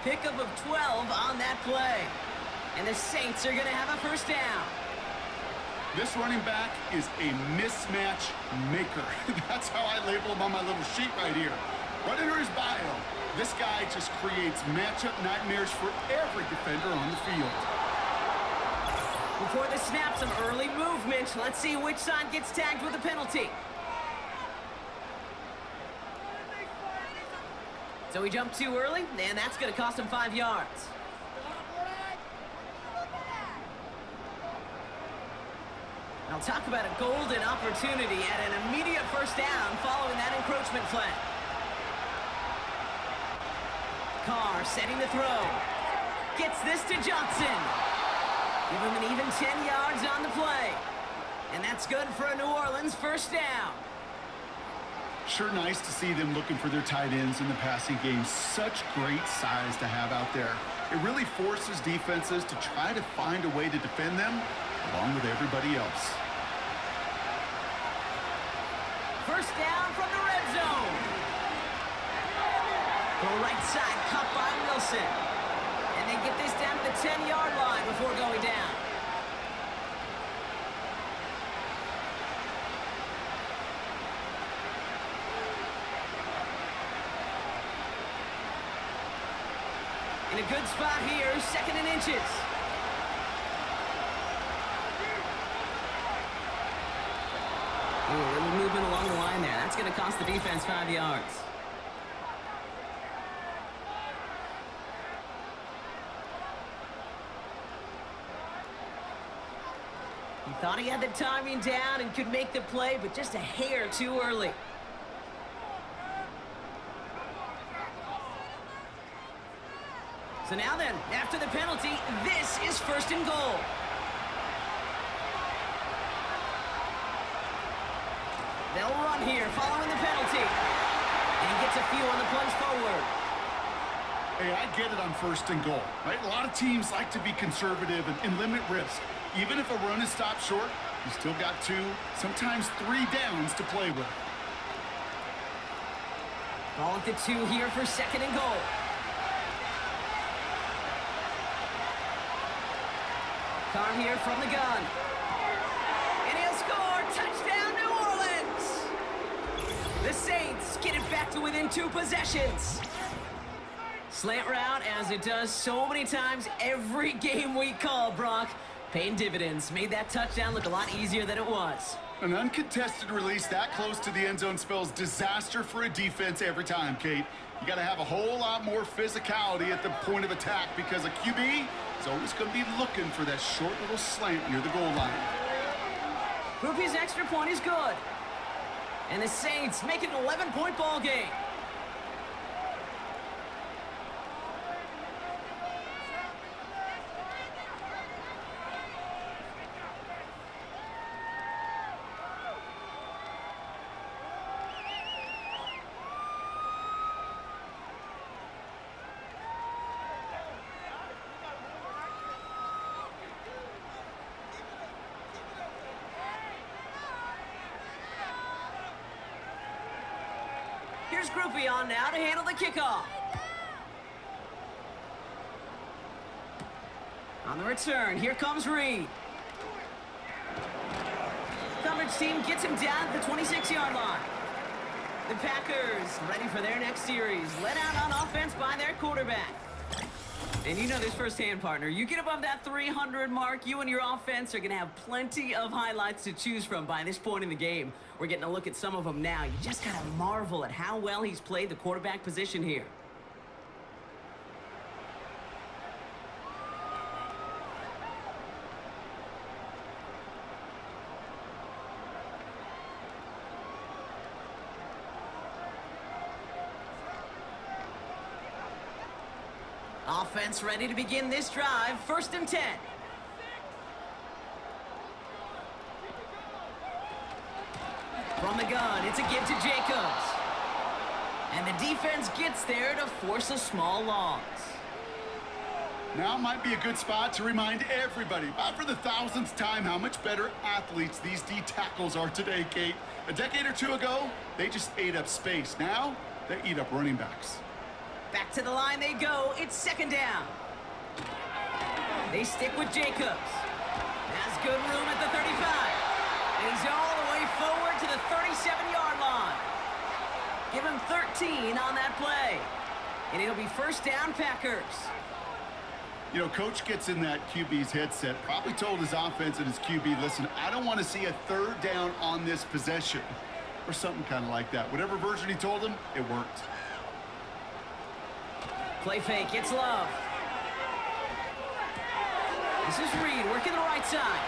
Pickup of 12 on that play. And the Saints are going to have a first down. This running back is a mismatch maker. That's how I label him on my little sheet right here. Right under his bio, this guy just creates matchup nightmares for every defender on the field. Before the snap, some early movement. Let's see which side gets tagged with a penalty. So he jumped too early, and that's going to cost him 5 yards. I'll talk about a golden opportunity at an immediate first down following that encroachment flag. Carr setting the throw. Gets this to Johnson. Give him an even 10 yards on the play. And that's good for a New Orleans first down. Sure nice to see them looking for their tight ends in the passing game. Such great size to have out there. It really forces defenses to try to find a way to defend them along with everybody else. First down from the red zone. Go right side, cut by Wilson. And they get this down to the 10-yard line before going down. In a good spot here, 2nd and inches. Ooh, a little movement along the line there. That's going to cost the defense 5 yards. He thought he had the timing down and could make the play, but just a hair too early. So now then, after the penalty, this is 1st and goal. They'll run here following the penalty. And he gets a few on the plunge forward. Hey, I get it on 1st and goal, right? A lot of teams like to be conservative and limit risk. Even if a run is stopped short, you still got 2, sometimes 3 downs to play with. Ball at the 2 here for 2nd and goal. Carr here from the gun. And he'll score. Touchdown, New Orleans. The Saints get it back to within 2 possessions. Slant route, as it does so many times every game we call, Brock. Paying dividends. Made that touchdown look a lot easier than it was. An uncontested release that close to the end zone spells disaster for a defense every time, Kate. You got to have a whole lot more physicality at the point of attack because a QB is always going to be looking for that short little slant near the goal line. Rupee's extra point is good. And the Saints make it an 11-point ball game. Here's Groupie on now to handle the kickoff. On the return, here comes Reed. Coverage team gets him down at the 26-yard line. The Packers ready for their next series. Let out on offense by their quarterback. And you know this firsthand, partner. You get above that 300 mark, you and your offense are going to have plenty of highlights to choose from by this point in the game. We're getting a look at some of them now. You just got to marvel at how well he's played the quarterback position here. Offense ready to begin this drive. 1st and 10. From the gun, it's a give to Jacobs. And the defense gets there to force a small loss. Now might be a good spot to remind everybody, about for the thousandth time, how much better athletes these D tackles are today, Kate. A decade or two ago, they just ate up space. Now, they eat up running backs. Back to the line they go. It's second down. They stick with Jacobs. Has good room at the 35. And he's all the way forward to the 37-yard line. Give him 13 on that play. And it'll be first down, Packers. You know, coach gets in that QB's headset, probably told his offense and his QB, listen, I don't want to see a third down on this possession. Or something kind of like that. Whatever version he told him, it worked. Play fake, it's Love. This is Reed working the right side.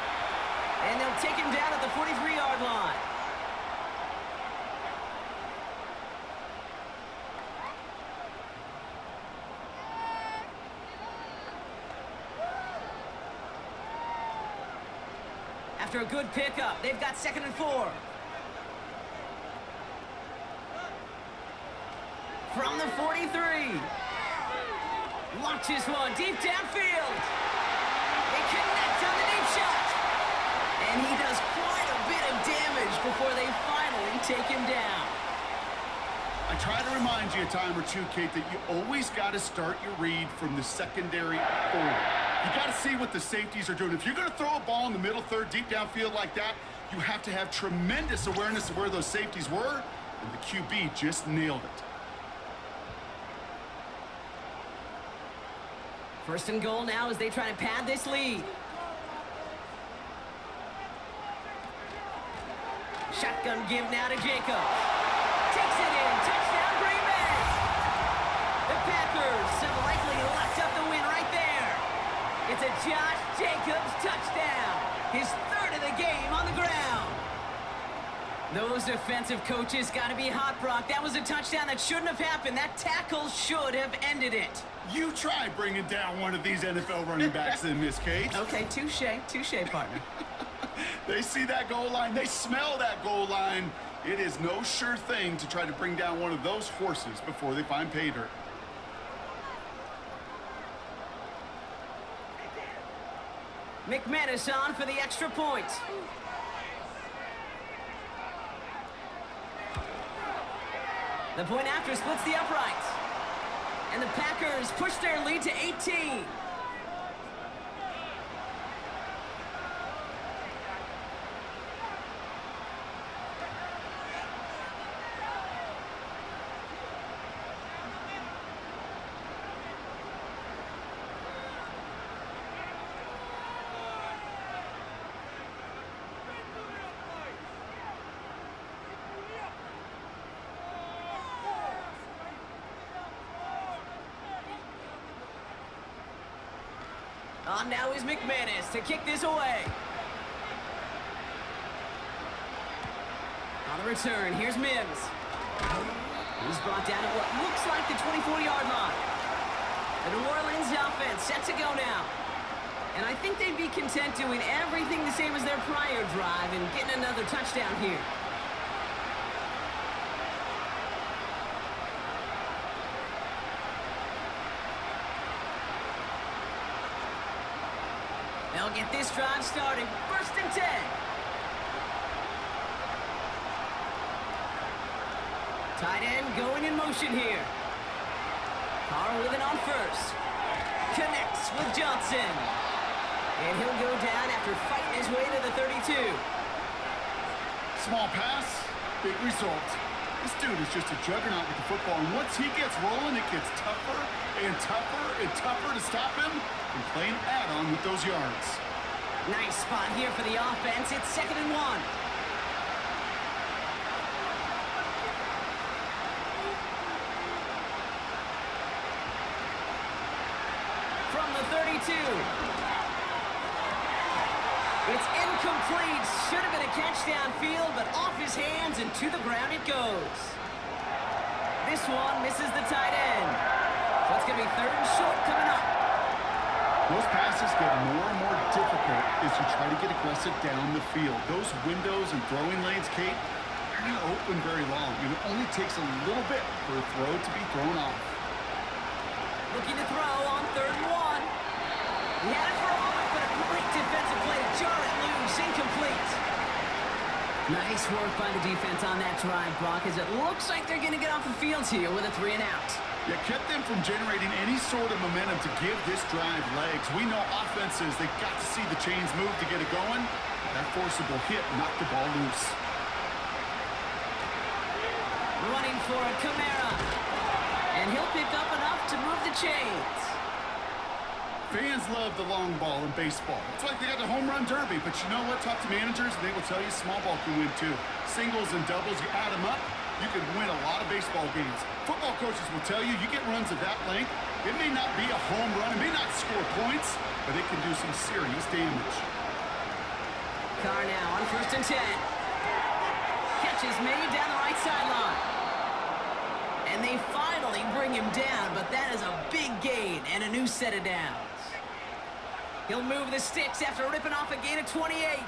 And they'll take him down at the 43-yard line. After a good pickup, they've got 2nd and 4. From the 43. Launches one deep downfield. They connect on the deep shot. And he does quite a bit of damage before they finally take him down. I try to remind you a time or two, Kate, that you always got to start your read from the secondary forward. You got to see what the safeties are doing. If you're going to throw a ball in the middle third, deep downfield like that, you have to have tremendous awareness of where those safeties were, and the QB just nailed it. First and goal now as they try to pad this lead. Shotgun give now to Jacob. Takes it in. Touchdown, Green Bay. The Packers have likely locked up the win right there. It's a Josh Jacobs touchdown. His third of the game on the ground. Those defensive coaches got to be hot, Brock. That was a touchdown that shouldn't have happened. That tackle should have ended it. You try bringing down one of these NFL running backs in this case. Okay, touche, partner. They see that goal line. They smell that goal line. It is no sure thing to try to bring down one of those horses before they find pay dirt. McManus on for the extra point. The point after splits the uprights. And the Packers push their lead to 18. On now is McManus to kick this away. On the return, here's Mims. He's brought down at what looks like the 24-yard line. The New Orleans offense set to go now. And I think they'd be content doing everything the same as their prior drive and getting another touchdown here. They'll get this drive started. 1st and 10. Tight end going in motion here. Carr with it on first. Connects with Johnson. And he'll go down after fighting his way to the 32. Small pass, big result. This dude is just a juggernaut with the football, and once he gets rolling, it gets tougher and tougher and tougher to stop him from playing add-on with those yards. Nice spot here for the offense. It's 2nd and 1. From the 32. It's incomplete. Should have been a catch downfield, but off his hands and to the ground it goes. This one misses the tight end. So it's going to be 3rd and short coming up. Those passes get more and more difficult as you try to get aggressive down the field. Those windows and throwing lanes, Kate, they're not open very long. And it only takes a little bit for a throw to be thrown off. Looking to throw on 3rd and 1. He had it for a moment, but a great defensive play to jar it loose. Incomplete. Nice work by the defense on that drive, Brock, as it looks like they're going to get off the field here with a 3-and-out. Yeah, kept them from generating any sort of momentum to give this drive legs. We know offenses, they've got to see the chains move to get it going. That forcible hit knocked the ball loose. Running for it, Kamara. And he'll pick up enough to move the chains. Fans love the long ball in baseball. It's like they got the home run derby, but you know what? Talk to managers, and they will tell you small ball can win too. Singles and doubles, you add them up, you can win a lot of baseball games. Football coaches will tell you, you get runs of that length, it may not be a home run, it may not score points, but it can do some serious damage. Carr now on 1st and 10. Catch is made down the right sideline. And they finally bring him down, but that is a big gain and a new set of downs. He'll move the sticks after ripping off a gain of 28.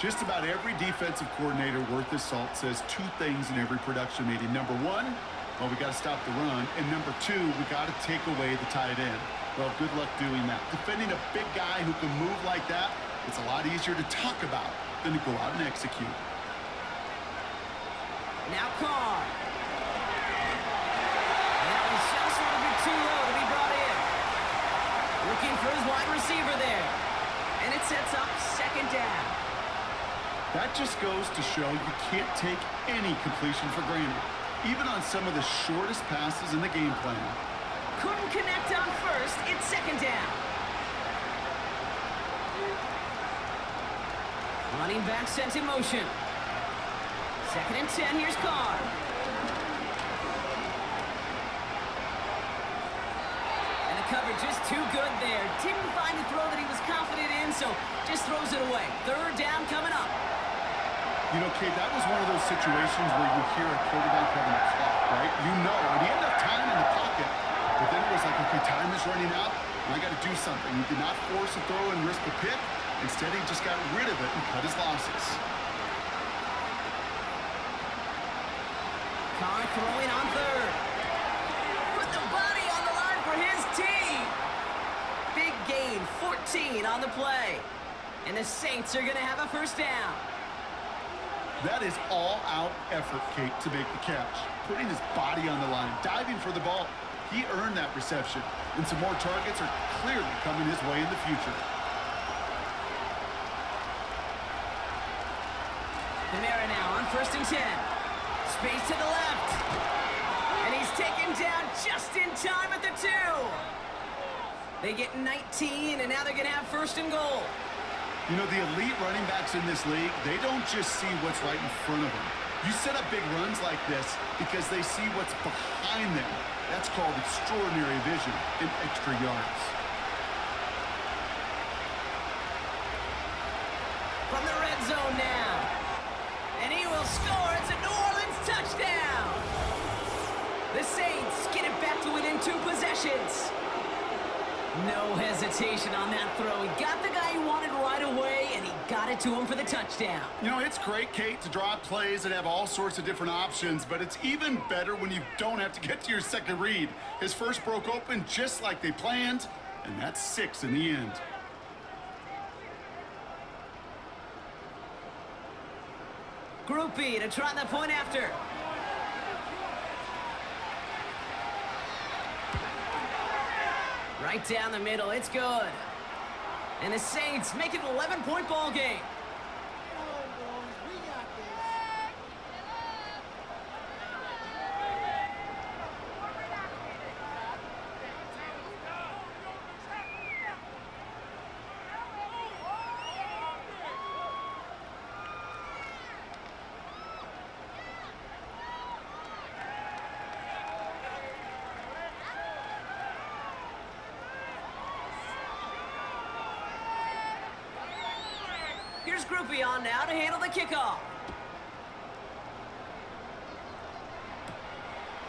Just about every defensive coordinator worth his salt says two things in every production meeting. Number one, well, we got to stop the run. And number two, we got to take away the tight end. Well, good luck doing that. Defending a big guy who can move like that, it's a lot easier to talk about than to go out and execute. Now Carr. That was just a little bit too low to be brought in. Looking for his wide receiver there. And it sets up 2nd down. That just goes to show you can't take any completion for granted, even on some of the shortest passes in the game plan. Couldn't connect on 1st. It's 2nd down. Running back sent in motion. 2nd and 10. Here's Carr. And the coverage just too good there. Didn't find the throw that he was confident in, so just throws it away. 3rd down coming up. You know, Kate, that was one of those situations where you hear a quarterback having a clock, right? You know, and he had enough time in the pocket. But then it was like, okay, time is running out, and I got to do something. He did not force a throw and risk a pick. Instead, he just got rid of it and cut his losses. Carr throwing on 3rd. Put the body on the line for his team. Big gain, 14 on the play. And the Saints are going to have a 1st down. That is all-out effort, Kate, to make the catch. Putting his body on the line, diving for the ball. He earned that reception. And some more targets are clearly coming his way in the future. Kamara now on 1st and 10. Space to the left. And he's taken down just in time at the 2. They get 19, and now they're going to have 1st and goal. You know, the elite running backs in this league, they don't just see what's right in front of them. You set up big runs like this because they see what's behind them. That's called extraordinary vision and extra yards. From the red zone now. And he will score. It's a New Orleans touchdown. The Saints get it back to within 2 possessions. No hesitation on that throw. He got the guy he wanted right away, and he got it to him for the touchdown. You know, it's great, Kate, to draw up plays and have all sorts of different options, but it's even better when you don't have to get to your second read. His first broke open just like they planned, and that's 6 in the end. Group B to try the point after. Right down the middle, it's good. And the Saints make it an 11-point ball game. Here's Groupie on now to handle the kickoff.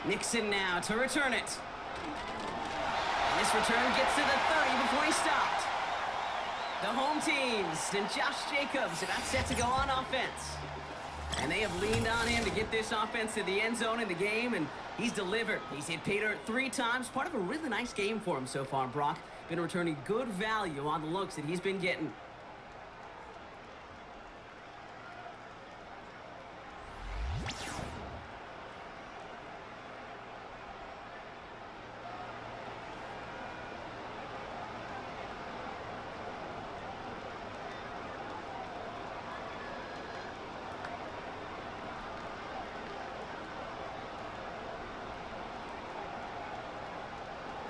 Nixon now to return it. And this return gets to the 30 before he stopped. The home teams and Josh Jacobs about set to go on offense. And they have leaned on him to get this offense to the end zone in the game, and he's delivered. He's hit pay dirt 3 times. Part of a really nice game for him so far, Brock. Been returning good value on the looks that he's been getting.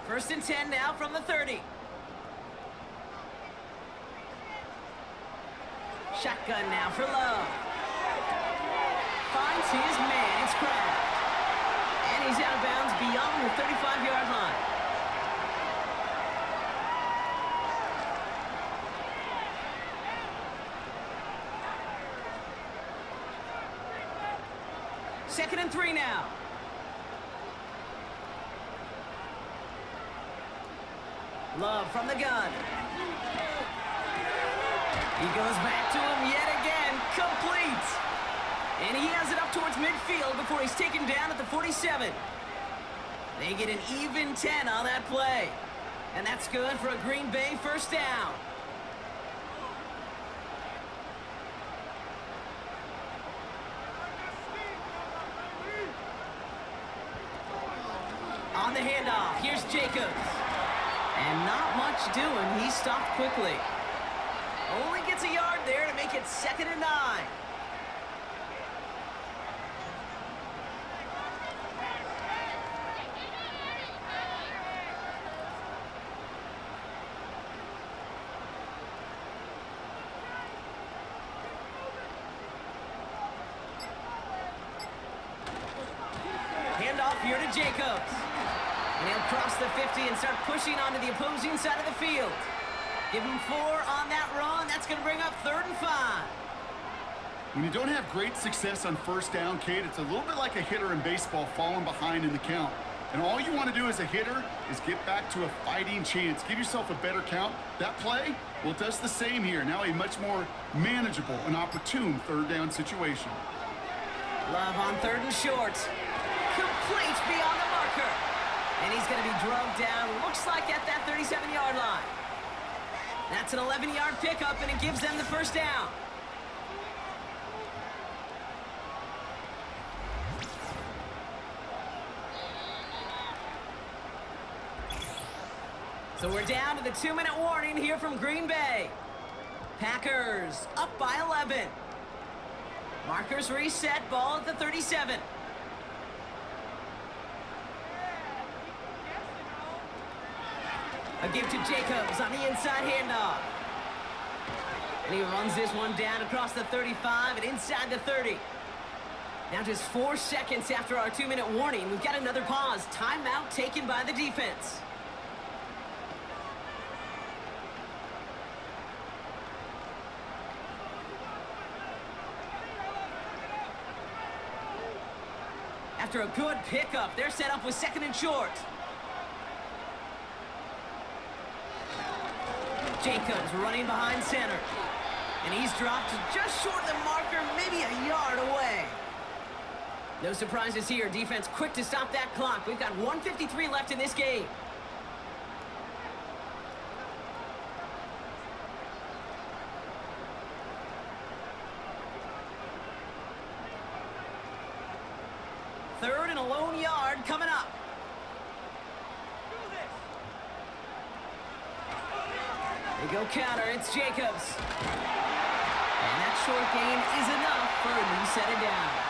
First and 10 now from the 30. Shotgun now for Love. Finds his man. It's Kraft. And he's out of bounds beyond the 35-yard line. Second and 3 now. Love from the gun. He goes back to him yet again. Complete. And he has it up towards midfield before he's taken down at the 47. They get an even 10 on that play. And that's good for a Green Bay first down. On the handoff, here's Jacobs. And not much doing. He stopped quickly. Only gets a yard there to make it 2nd and 9. Handoff here to Jacobs. And he'll cross the 50 and start pushing onto the opposing side of the field. Give him 4 on that run. That's going to bring up 3rd and 5. When you don't have great success on first down, Kate, it's a little bit like a hitter in baseball falling behind in the count. And all you want to do as a hitter is get back to a fighting chance. Give yourself a better count. That play, well, it does the same here. Now a much more manageable and opportune 3rd down situation. Love on 3rd and short. Complete beyond the marker. And he's going to be drugged down, looks like at that 37-yard line. That's an 11-yard pickup, and it gives them the first down. So we're down to the 2-minute warning here from Green Bay. Packers up by 11. Markers reset, ball at the 37. A give to Jacobs on the inside handoff. And he runs this one down across the 35 and inside the 30. Now just 4 seconds after our 2-minute warning, we've got another pause. Timeout taken by the defense. After a good pickup, they're set up with 2nd and short. Jacobs running behind center. And he's dropped just short of the marker, maybe a yard away. No surprises here. Defense quick to stop that clock. We've got 1:53 left in this game. Third and a lone yard coming up. They go counter, it's Jacobs. And that short gain is enough for a new set of downs.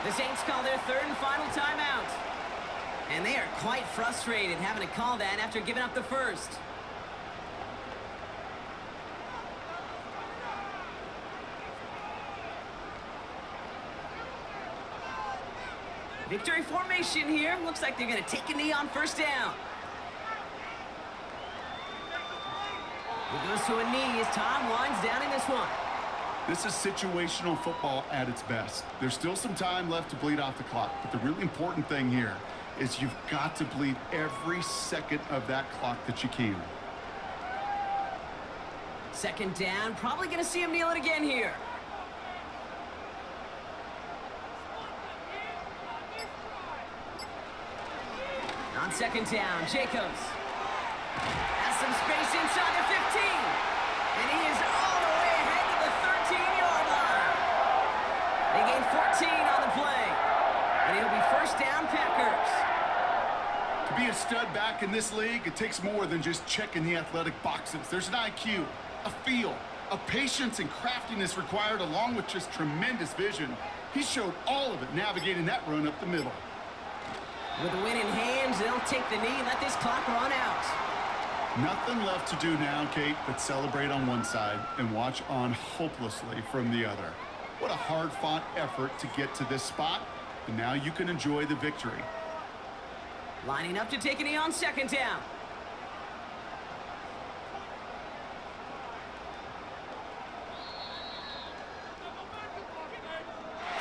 The Saints call their 3rd and final timeout. And they are quite frustrated having to call that after giving up the first. Victory formation here. Looks like they're going to take a knee on first down. He goes to a knee as time winds down in this one. This is situational football at its best. There's still some time left to bleed off the clock, but the really important thing here is you've got to bleed every second of that clock that you can. 2nd down, probably going to see him kneel it again here. second down. Jacobs has some space inside the 15. And he is all the way ahead to the 13-yard line. They gain 14 on the play. And it'll be first down, Packers. To be a stud back in this league, it takes more than just checking the athletic boxes. There's an IQ, a feel, a patience and craftiness required, along with just tremendous vision. He showed all of it navigating that run up the middle. With the win in hands, they'll take the knee and let this clock run out. Nothing left to do now, Kate, but celebrate on one side and watch on hopelessly from the other. What a hard-fought effort to get to this spot, and now you can enjoy the victory. Lining up to take a knee on second down.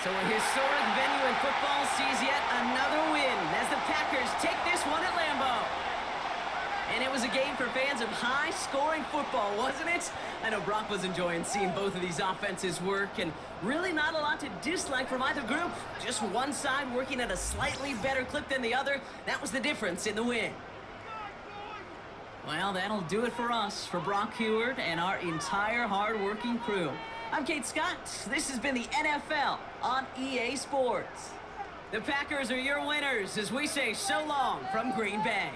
So a historic venue in football sees yet another win as the Packers take this one at Lambeau. And it was a game for fans of high-scoring football, wasn't it? I know Brock was enjoying seeing both of these offenses work, and really not a lot to dislike from either group. Just one side working at a slightly better clip than the other. That was the difference in the win. Well, that'll do it for us, for Brock Heward and our entire hard-working crew. I'm Kate Scott. This has been the NFL on EA Sports. The Packers are your winners as we say so long from Green Bay.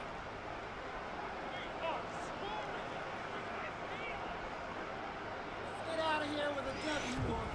Get out of here with a W.